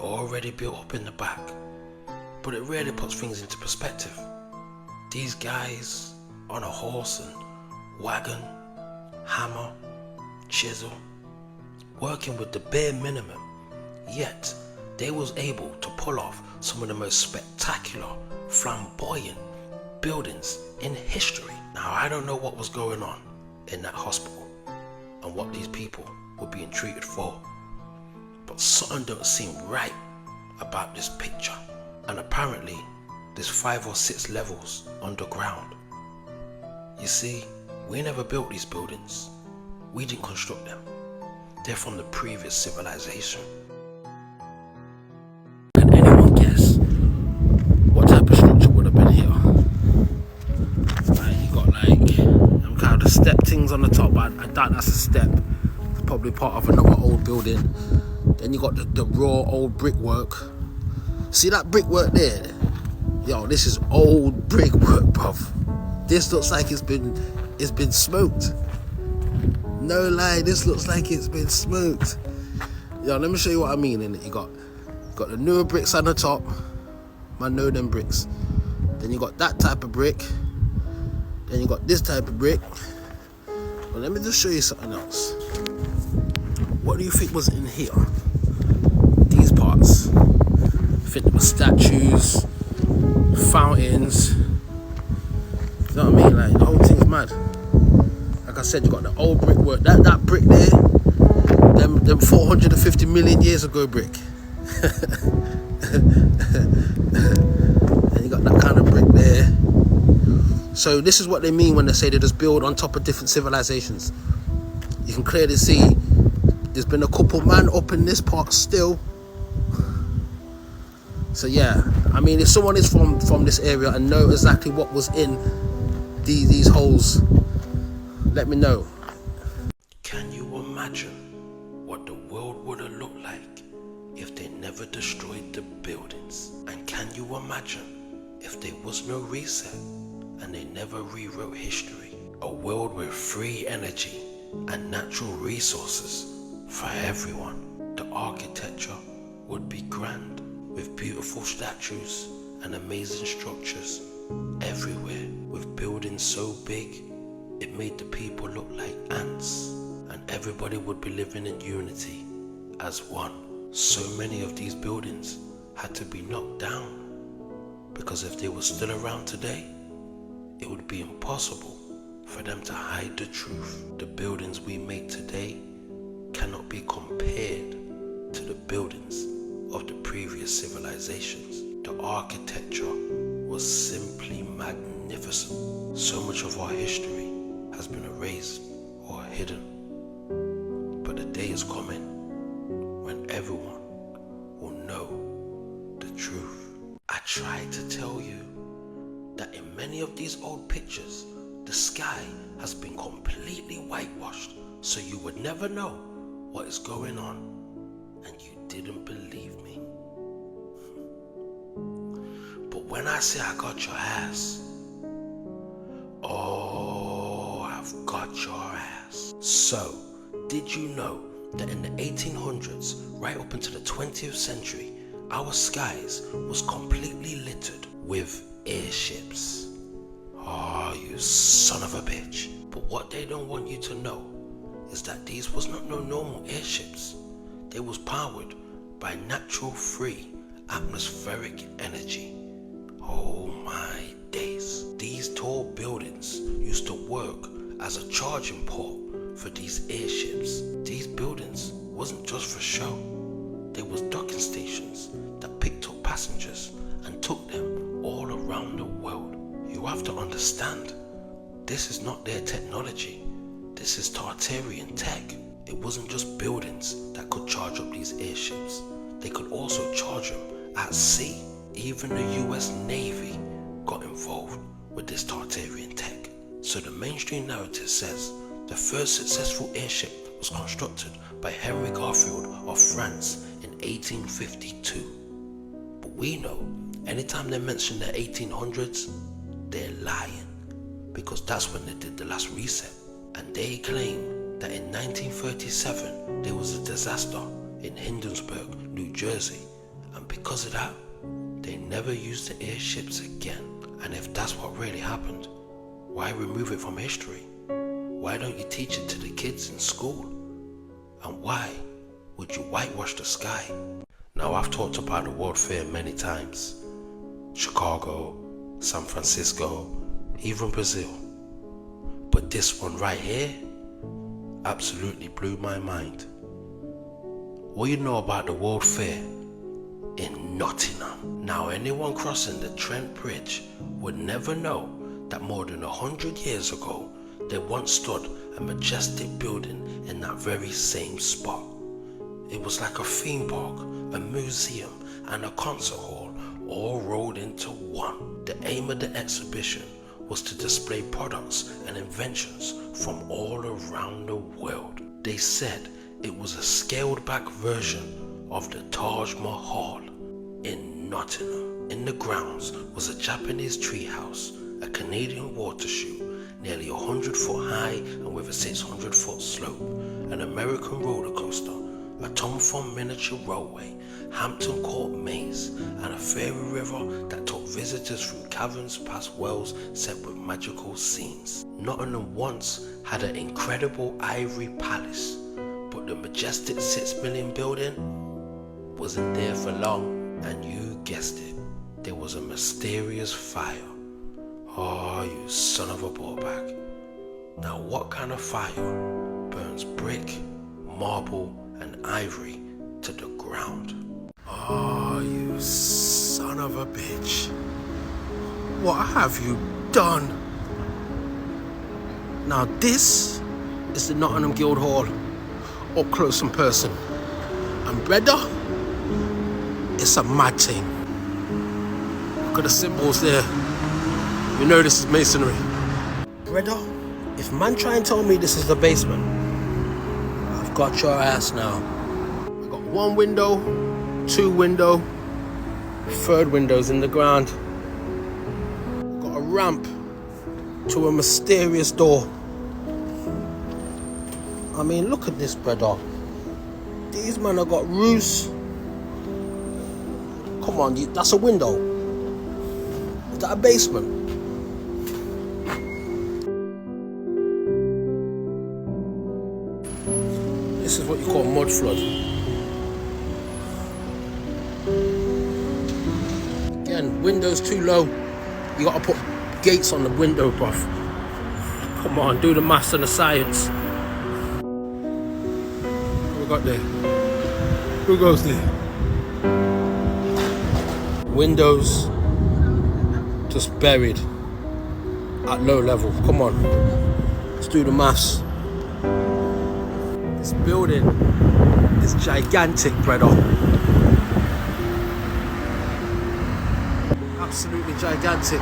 already built up in the back. But it really puts things into perspective. These guys on a horse and wagon, hammer, chisel, working with the bare minimum, yet they was able to pull off some of the most spectacular, flamboyant buildings in history. Now I don't know what was going on in that hospital and what these people were being treated for, but something don't seem right about this picture. And apparently there's 5 or 6 levels underground. You see, we never built these buildings. We didn't construct them. They're from the previous civilization. Can anyone guess what type of structure would have been here? Like, you got like them kind of step things on the top. I doubt that's a step. It's probably part of another old building. Then you got the raw old brickwork. See that brickwork there? Yo, this is old brickwork, bruv. This looks like it's been smoked. No lie, this looks like it's been smoked. Yo, let me show you what I mean. In it, you got the newer bricks on the top. I know them bricks. Then you got that type of brick. Then you got this type of brick. But let me just show you something else. What do you think was in here? These parts. I think there were statues, fountains. You know what I mean? Like, the whole thing's mad. Like I said, you got the old brickwork. That brick there, them 450 million years ago brick. And you got that kind of brick there. So this is what they mean when they say they just build on top of different civilizations. You can clearly see there's been a couple man up in this part still. So yeah, I mean, if someone is from this area and know exactly what was in these holes, Let me know. Can you imagine what the world would have looked like if they never destroyed the buildings? And can you imagine if there was no reset and they never rewrote history? A world with free energy and natural resources for everyone. The architecture would be grand, with beautiful statues and amazing structures everywhere, with buildings so big it made the people look like ants, and everybody would be living in unity as one. So many of these buildings had to be knocked down, because if they were still around today, it would be impossible for them to hide the truth. The buildings we make today cannot be compared to the buildings of the previous civilizations. The architecture was simply magnificent. So much of our history has been erased or hidden. But the day is coming when everyone will know the truth. I tried to tell you that in many of these old pictures, the sky has been completely whitewashed, so you would never know what is going on, and you didn't believe me. But when I say I got your ass, oh, I've got your ass. So, did you know that in the 1800s, right up into the 20th century, our skies was completely littered with airships? Oh, you son of a bitch. But what they don't want you to know is that these was not no normal airships. They was powered by natural free atmospheric energy. Oh my days. These tall buildings used to work as a charging port for these airships. These buildings wasn't just for show. They was docking stations that picked up passengers and took them all around the world. You have to understand, this is not their technology. This is Tartarian tech. It wasn't just buildings that could charge up these airships. They could also charge them at sea. Even the US Navy got involved with this Tartarian tech. So the mainstream narrative says the first successful airship was constructed by Henry Garfield of France in 1852. But we know, anytime they mention the 1800s, they're lying, because that's when they did the last reset. And they claim that in 1937 there was a disaster in Hindenburg, New Jersey, and because of that, they never used the airships again. And if that's what really happened, why remove it from history? Why don't you teach it to the kids in school? And why would you whitewash the sky? Now, I've talked about the World Fair many times. Chicago, San Francisco, even Brazil. But this one right here absolutely blew my mind. What do you know about the World Fair in Nottingham? Now, anyone crossing the Trent Bridge would never know that more than 100 years ago, there once stood a majestic building in that very same spot. It was like a theme park, a museum, and a concert hall all rolled into one. The aim of the exhibition was to display products and inventions from all around the world. They said it was a scaled back version of the Taj Mahal in Nottingham. In the grounds was a Japanese treehouse, a Canadian water shoe, nearly 100 foot high and with a 600 foot slope, an American roller coaster, a Tom Thumb miniature railway, Hampton Court maze, and a fairy river that took visitors through caverns past wells set with magical scenes. Nottingham once had an incredible ivory palace, but the majestic 6 million building wasn't there for long, and you guessed it, there was a mysterious fire. Oh, you son of a ballbag. Now, what kind of fire burns brick, marble, and ivory to the ground? Oh, you son of a bitch. What have you done? Now this is the Nottingham Guildhall, up close and person. And bredda, it's a mad thing. Look at the symbols there. You know this is masonry. Bredda If man try and tell me this is the basement, I've got your ass now. I've got one window, two window, third window's in the ground. I've got a ramp to a mysterious door. I mean, look at this, brother. These men have got roofs. Come on, that's a window. Is that a basement? This is what you call mud flood. Again, windows too low. You gotta put gates on the window, bruv. Come on, do the maths and the science. What we got there? Who goes there? Windows just buried at low level. Come on, let's do the maths. This building is gigantic, brother. Absolutely gigantic.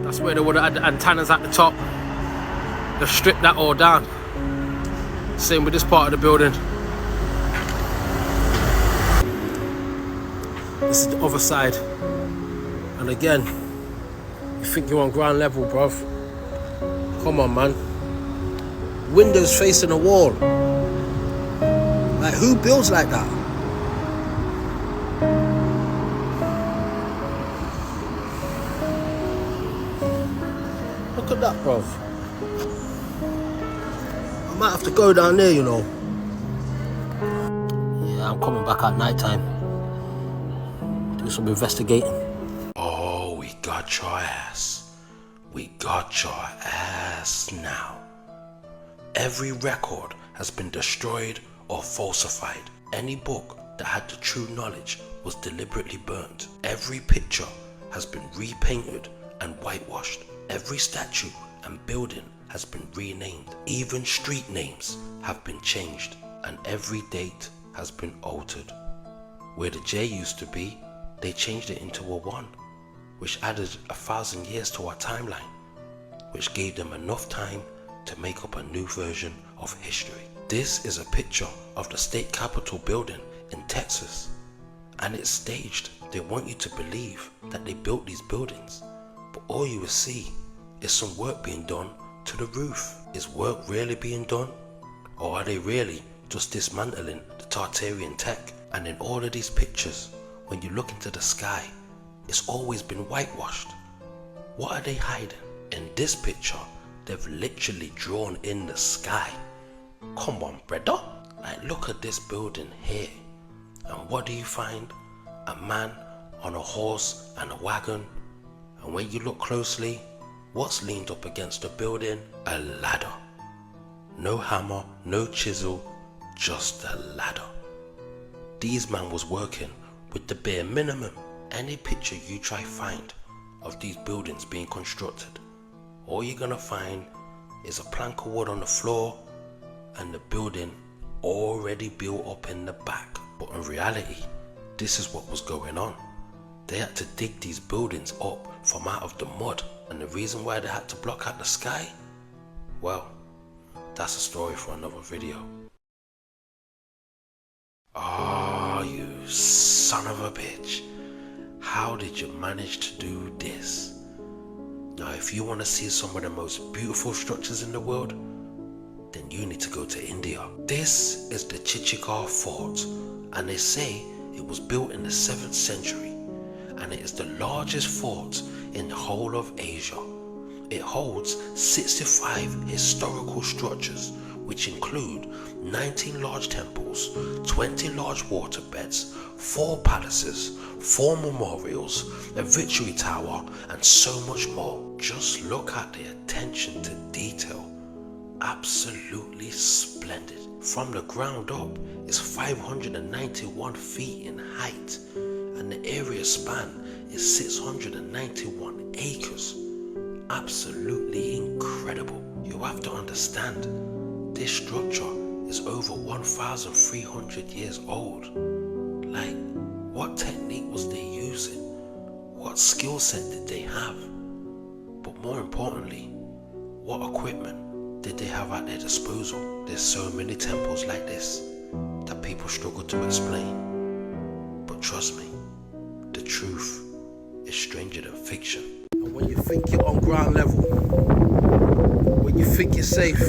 That's where they would have had the antennas at the top. They've stripped that all down. Same with this part of the building. This is the other side. And again, you think you're on ground level, bruv. Come on, man. Windows facing a wall. Like, who builds like that? Look at that, bruv. I might have to go down there, you know. Yeah, I'm coming back at night time. Do some investigating. Oh, we got your ass. We got your ass now. Every record has been destroyed or falsified. Any book that had the true knowledge was deliberately burnt. Every picture has been repainted and whitewashed. Every statue and building has been renamed. Even street names have been changed, and every date has been altered. Where the J used to be, they changed it into a 1, which added 1,000 years to our timeline, which gave them enough time to make up a new version of history. This is a picture of the state capitol building in Texas, and it's staged. They want you to believe that they built these buildings, but all you will see is some work being done to the roof. Is work really being done? Or are they really just dismantling the Tartarian tech? And in all of these pictures, when you look into the sky, it's always been whitewashed. What are they hiding? In this picture, they've literally drawn in the sky. Come on, brother. Like, look at this building here. And what do you find? A man on a horse and a wagon. And when you look closely, what's leaned up against the building? A ladder. No hammer, no chisel, just a ladder. These man was working with the bare minimum. Any picture you try find of these buildings being constructed, all you're gonna find is a plank of wood on the floor and the building already built up in the back. But in reality, this is what was going on. They had to dig these buildings up from out of the mud, and the reason why they had to block out the sky, well, that's a story for another video. Oh, you son of a bitch. How did you manage to do this? Now, if you want to see some of the most beautiful structures in the world, then you need to go to India. This is the Chittorgarh fort, and they say it was built in the 7th century, and it is the largest fort in the whole of Asia. It holds 65 historical structures, which include 19 large temples, 20 large waterbeds, 4 palaces, 4 memorials, a victory tower, and so much more. Just look at the attention to detail. Absolutely splendid. From the ground up, it's 591 feet in height, and the area span is 691 acres. Absolutely incredible. You have to understand, this structure is over 1,300 years old. Like, what technique was they using? What skill set did they have? But more importantly, what equipment did they have at their disposal? There's so many temples like this that people struggle to explain. But trust me, the truth is stranger than fiction. And when you think you're on ground level, when you think you're safe,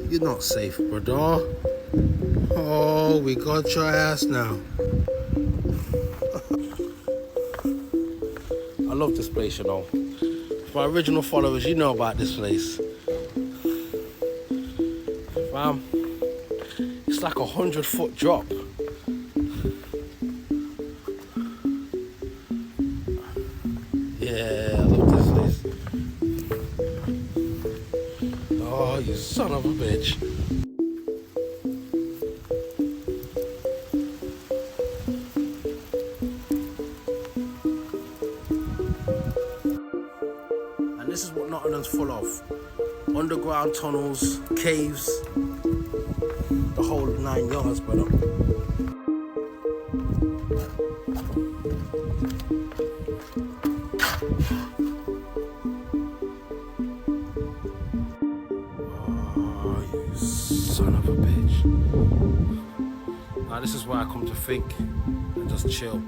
you're not safe, brother. Oh, we got your ass now. I love this place, you know. For my original followers, you know about this place. Fam, it's like 100-foot drop. Yeah, I love this place. Oh, you son of a bitch. And this is what Nottingham's full of. Underground tunnels, caves, the whole 9 yards, brother. Oh, you son of a bitch. Now this is where I come to think and just chill.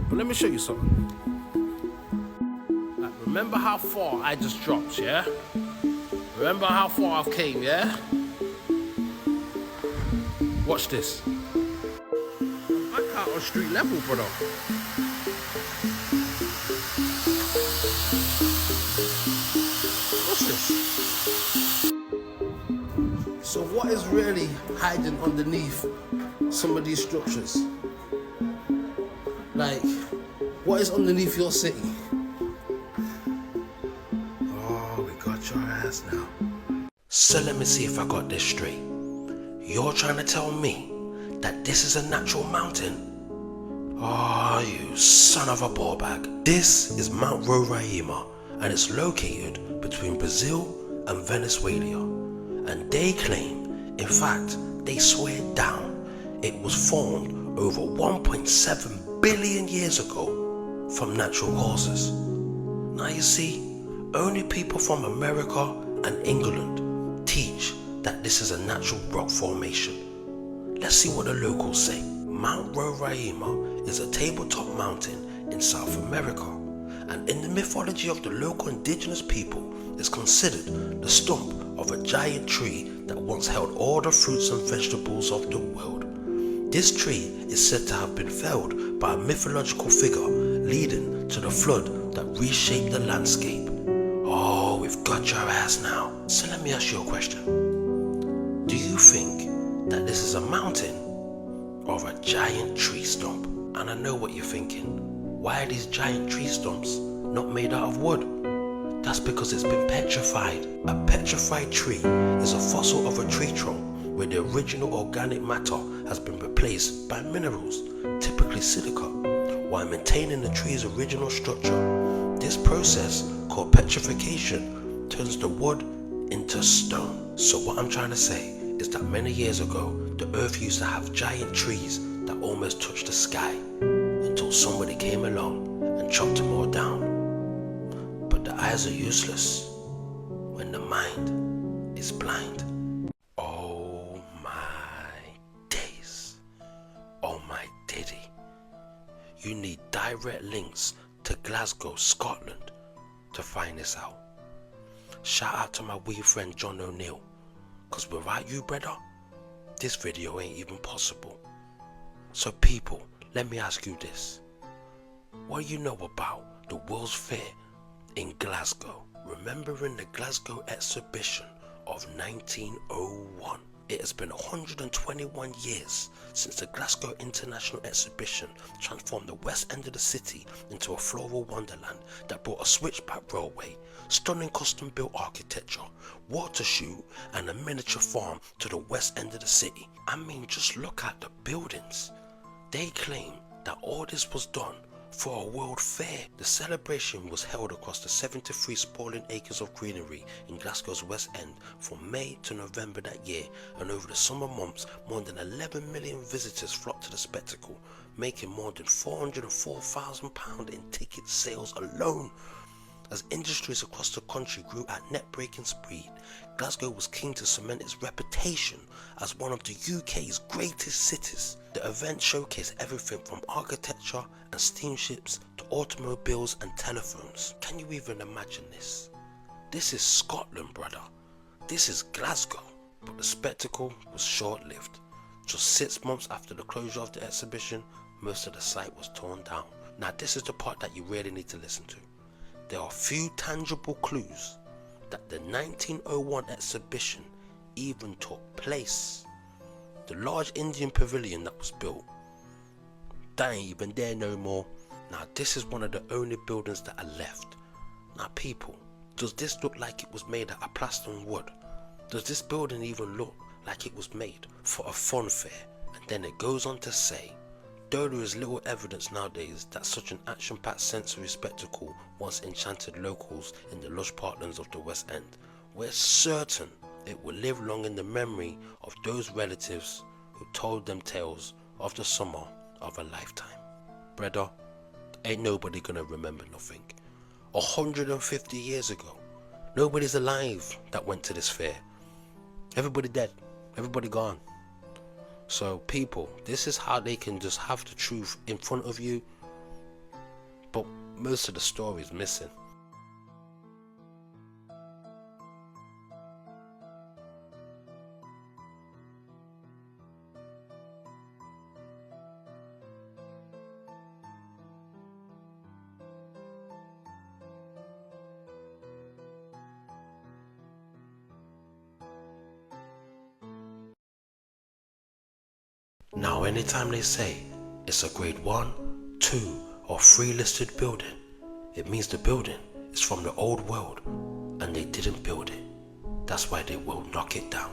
But let me show you something. Like, remember how far I just dropped, yeah? Remember how far I've came, yeah? Watch this. I'm back out on street level, brother. What's this? So what is really hiding underneath some of these structures? Like, what is underneath your city? Oh, we got your ass now. So let me see if I got this straight. You're trying to tell me that this is a natural mountain? Oh, you son of a ball bag. This is Mount Roraima, and it's located between Brazil and Venezuela. And they claim, in fact, they swear down, it was formed over 1.7 billion years ago from natural causes. Now you see, only people from America and England teach that this is a natural rock formation. Let's see what the locals say. Mount Roraima is a tabletop mountain in South America, and in the mythology of the local indigenous people, is considered the stump of a giant tree that once held all the fruits and vegetables of the world. This tree is said to have been felled by a mythological figure, leading to the flood that reshaped the landscape. Oh, we've got your ass now. So let me ask you a question. Do you think that this is a mountain or a giant tree stump? And I know what you're thinking. Why are these giant tree stumps not made out of wood? That's because it's been petrified. A petrified tree is a fossil of a tree trunk where the original organic matter has been replaced by minerals, typically silica, while maintaining the tree's original structure. This process, called petrification, turns the wood into stone. So what I'm trying to say is that many years ago, the earth used to have giant trees that almost touched the sky, until somebody came along and chopped them all down. But the eyes are useless when the mind is blind. Oh my days. Oh my diddy. You need direct links to Glasgow, Scotland to find this out. Shout out to my wee friend John O'Neill, cause without you, brother, this video ain't even possible. So people, let me ask you this. What do you know about the World's Fair in Glasgow? Remembering the Glasgow exhibition of 1901. It has been 121 years since the Glasgow International Exhibition transformed the west end of the city into a floral wonderland that brought a switchback railway, stunning custom-built architecture, water chute and a miniature farm to the west end of the city. I mean, just look at the buildings. They claim that all this was done for a world fair. The celebration was held across the 73 sprawling acres of greenery in Glasgow's West End from May to November that year, and over the summer months more than 11 million visitors flocked to the spectacle, making more than £404,000 in ticket sales alone. As industries across the country grew at net-breaking speed, Glasgow was keen to cement its reputation as one of the UK's greatest cities. The event showcased everything from architecture and steamships to automobiles and telephones. Can you even imagine this? This is Scotland, brother. This is Glasgow. But the spectacle was short-lived. Just 6 months after the closure of the exhibition, most of the site was torn down. Now this is the part that you really need to listen to. There are few tangible clues that the 1901 exhibition even took place. The large Indian pavilion that was built, that ain't even there no more. Now this is one of the only buildings that are left. Now people, does this look like it was made out of plaster and wood? Does this building even look like it was made for a fun fair? And then it goes on to say, though there is little evidence nowadays that such an action-packed sensory spectacle once enchanted locals in the lush parklands of the West End, we're certain it will live long in the memory of those relatives who told them tales of the summer of a lifetime. Bredda, ain't nobody gonna remember nothing. 150 years ago, nobody's alive that went to this fair. Everybody dead, everybody gone. So people, this is how they can just have the truth in front of you, but most of the story is missing. Now anytime they say it's a grade 1, 2 or 3 listed building, it means the building is from the old world and they didn't build it. That's why they will knock it down.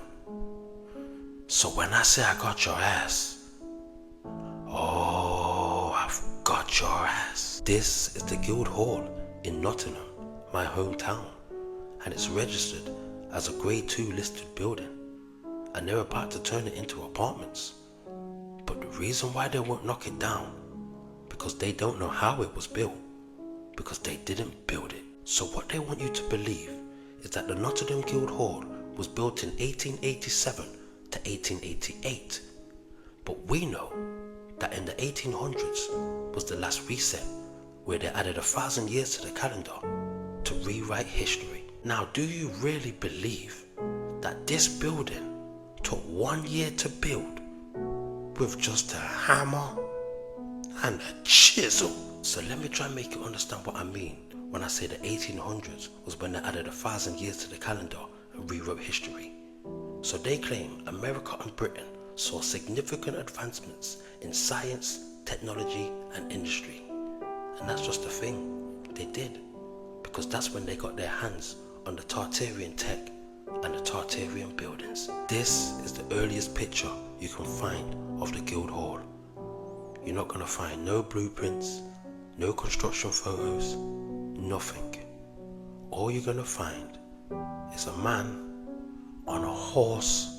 So when I say I got your ass, oh, I've got your ass. This is the Guild Hall in Nottingham, my hometown, and it's registered as a grade 2 listed building, and they're about to turn it into apartments. But the reason why they won't knock it down, because they don't know how it was built, because they didn't build it. So what they want you to believe is that the Nottingham Guild Hall was built in 1887 to 1888. But we know that in the 1800s was the last reset, where they added 1,000 years to the calendar to rewrite history. Now do you really believe that this building took 1 year to build with just a hammer and a chisel? So let me try and make you understand what I mean when I say the 1800s was when they added 1,000 years to the calendar and rewrote history. So they claim America and Britain saw significant advancements in science, technology and industry. And that's just the thing, they did, because that's when they got their hands on the Tartarian tech and the Tartarian buildings. This is the earliest picture you can find of the Guild Hall. You're not going to find no blueprints, no construction photos, nothing. All you're going to find is a man on a horse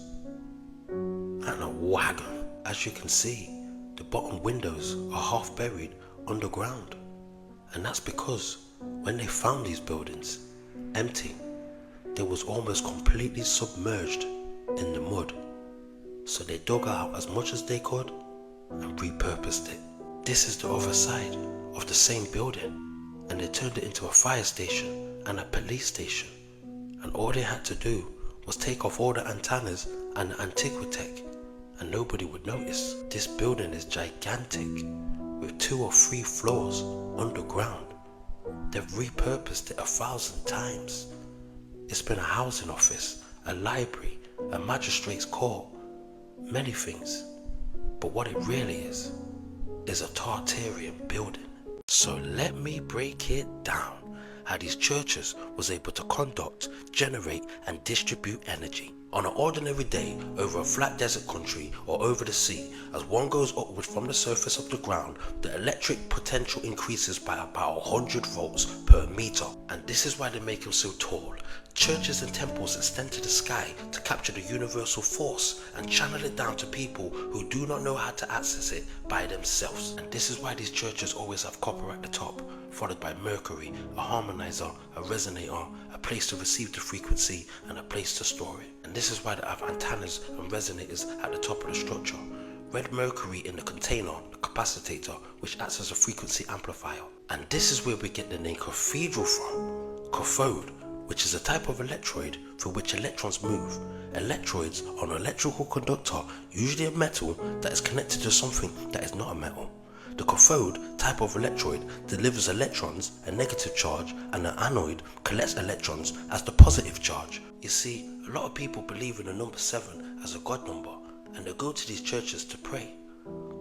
and a wagon. As you can see, the bottom windows are half buried underground, and that's because when they found these buildings empty, they was almost completely submerged in the mud. So they dug out as much as they could and repurposed it. This is the other side of the same building, and they turned it into a fire station and a police station. And all they had to do was take off all the antennas and the antiquitech, and nobody would notice. This building is gigantic, with 2 or 3 floors underground. They've repurposed it 1,000 times. It's been a housing office, a library, a magistrate's court, many things. But what it really is a Tartarian building. So let me break it down, how these churches was able to conduct, generate and distribute energy. On an ordinary day, over a flat desert country or over the sea, as one goes upward from the surface of the ground, the electric potential increases by about 100 volts per meter. And this is why they make them so tall. Churches and temples extend to the sky to capture the universal force and channel it down to people who do not know how to access it by themselves. And this is why these churches always have copper at the top, followed by mercury, a harmonizer, a resonator, a place to receive the frequency, and a place to store it. And this is why they have antennas and resonators at the top of the structure. Red mercury in the container, the capacitor, which acts as a frequency amplifier. And this is where we get the name cathedral from. Cathode, which is a type of electrode through which electrons move. Electrodes are an electrical conductor, usually a metal, that is connected to something that is not a metal. The cathode type of electrode delivers electrons, a negative charge, and the anode collects electrons as the positive charge. You see, a lot of people believe in the number 7 as a god number, and they go to these churches to pray.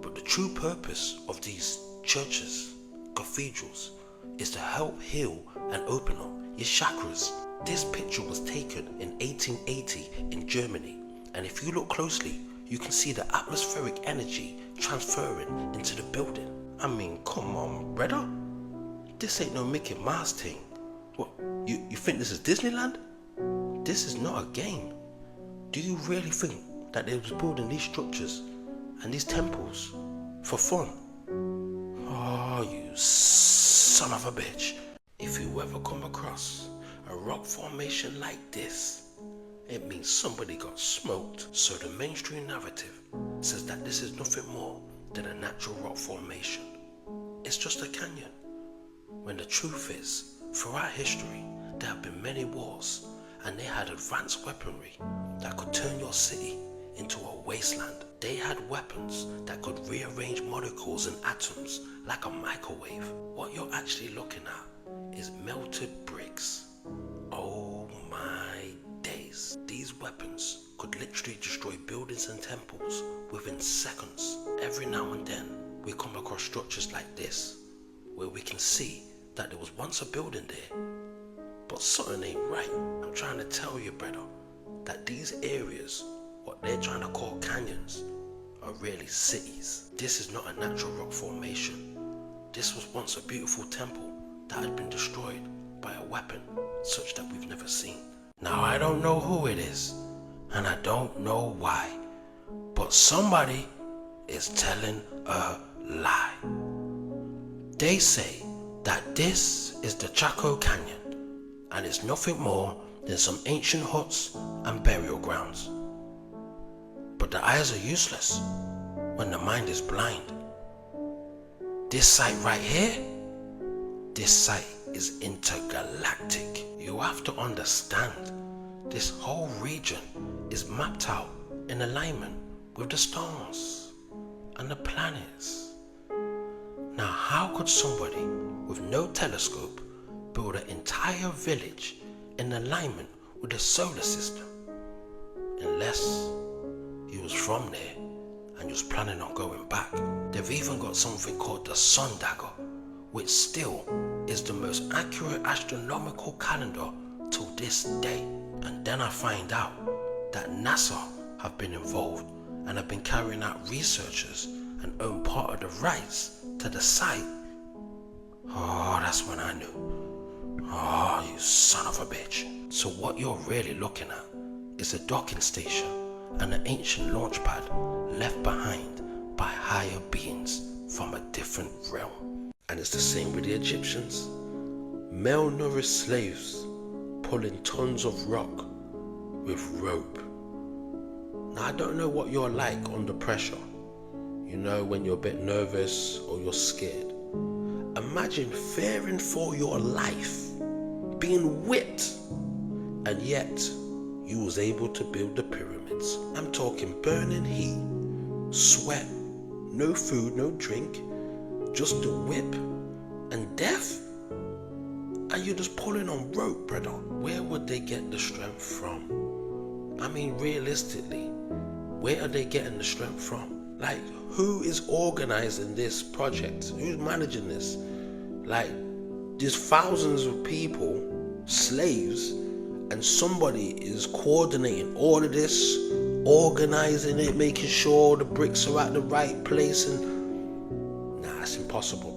But the true purpose of these churches, cathedrals, is to help heal and open up your chakras. This picture was taken in 1880 in Germany, and if you look closely, you can see the atmospheric energy transferring into the building. I mean, come on, brother. This ain't no Mickey Mouse thing. What, you think this is Disneyland? This is not a game. Do you really think that they was building these structures and these temples for fun? Oh, you son of a bitch. If you ever come across a rock formation like this, it means somebody got smoked. So the mainstream narrative says that this is nothing more than a natural rock formation. It's just a canyon. When the truth is, throughout history, there have been many wars, and they had advanced weaponry that could turn your city into a wasteland. They had weapons that could rearrange molecules and atoms like a microwave. What you're actually looking at is melted bricks. Oh my days. These weapons could literally destroy buildings and temples within seconds. Every now and then, we come across structures like this, where we can see that there was once a building there, but something ain't right. I'm trying to tell you, brother, that these areas, what they're trying to call canyons, are really cities. This is not a natural rock formation. This was once a beautiful temple that had been destroyed by a weapon such that we've never seen. Now I don't know who it is, and I don't know why, but somebody is telling a lie. They say that this is the Chaco Canyon, and it's nothing more than some ancient huts and burial grounds. But the eyes are useless when the mind is blind. This site right here, this site is intergalactic. You have to understand, this whole region is mapped out in alignment with the stars and the planets. Now, how could somebody with no telescope build an entire village in alignment with the solar system? Unless he was from there and was planning on going back. They've even got something called the Sun Dagger, which still is the most accurate astronomical calendar till this day. And then I find out that NASA have been involved and have been carrying out researches and own part of the rights to the site. Oh, that's when I knew. Oh, you son of a bitch. So what you're really looking at is a docking station and an ancient launch pad left behind by higher beings from a different realm. And it's the same with the Egyptians. Malnourished slaves pulling tons of rock with rope. Now I don't know what you're like under pressure. You know, when you're a bit nervous or you're scared. Imagine fearing for your life, being whipped, and yet you was able to build the pyramids. I'm talking burning heat, sweat, no food, no drink, just the whip and death. And you're just pulling on rope, brother. Where would they get the strength from? I mean, realistically, where are they getting the strength from? Like, who is organizing this project? Who's managing this? Like, there's thousands of people, slaves, and somebody is coordinating all of this, organizing it, making sure the bricks are at the right place, and nah, it's impossible.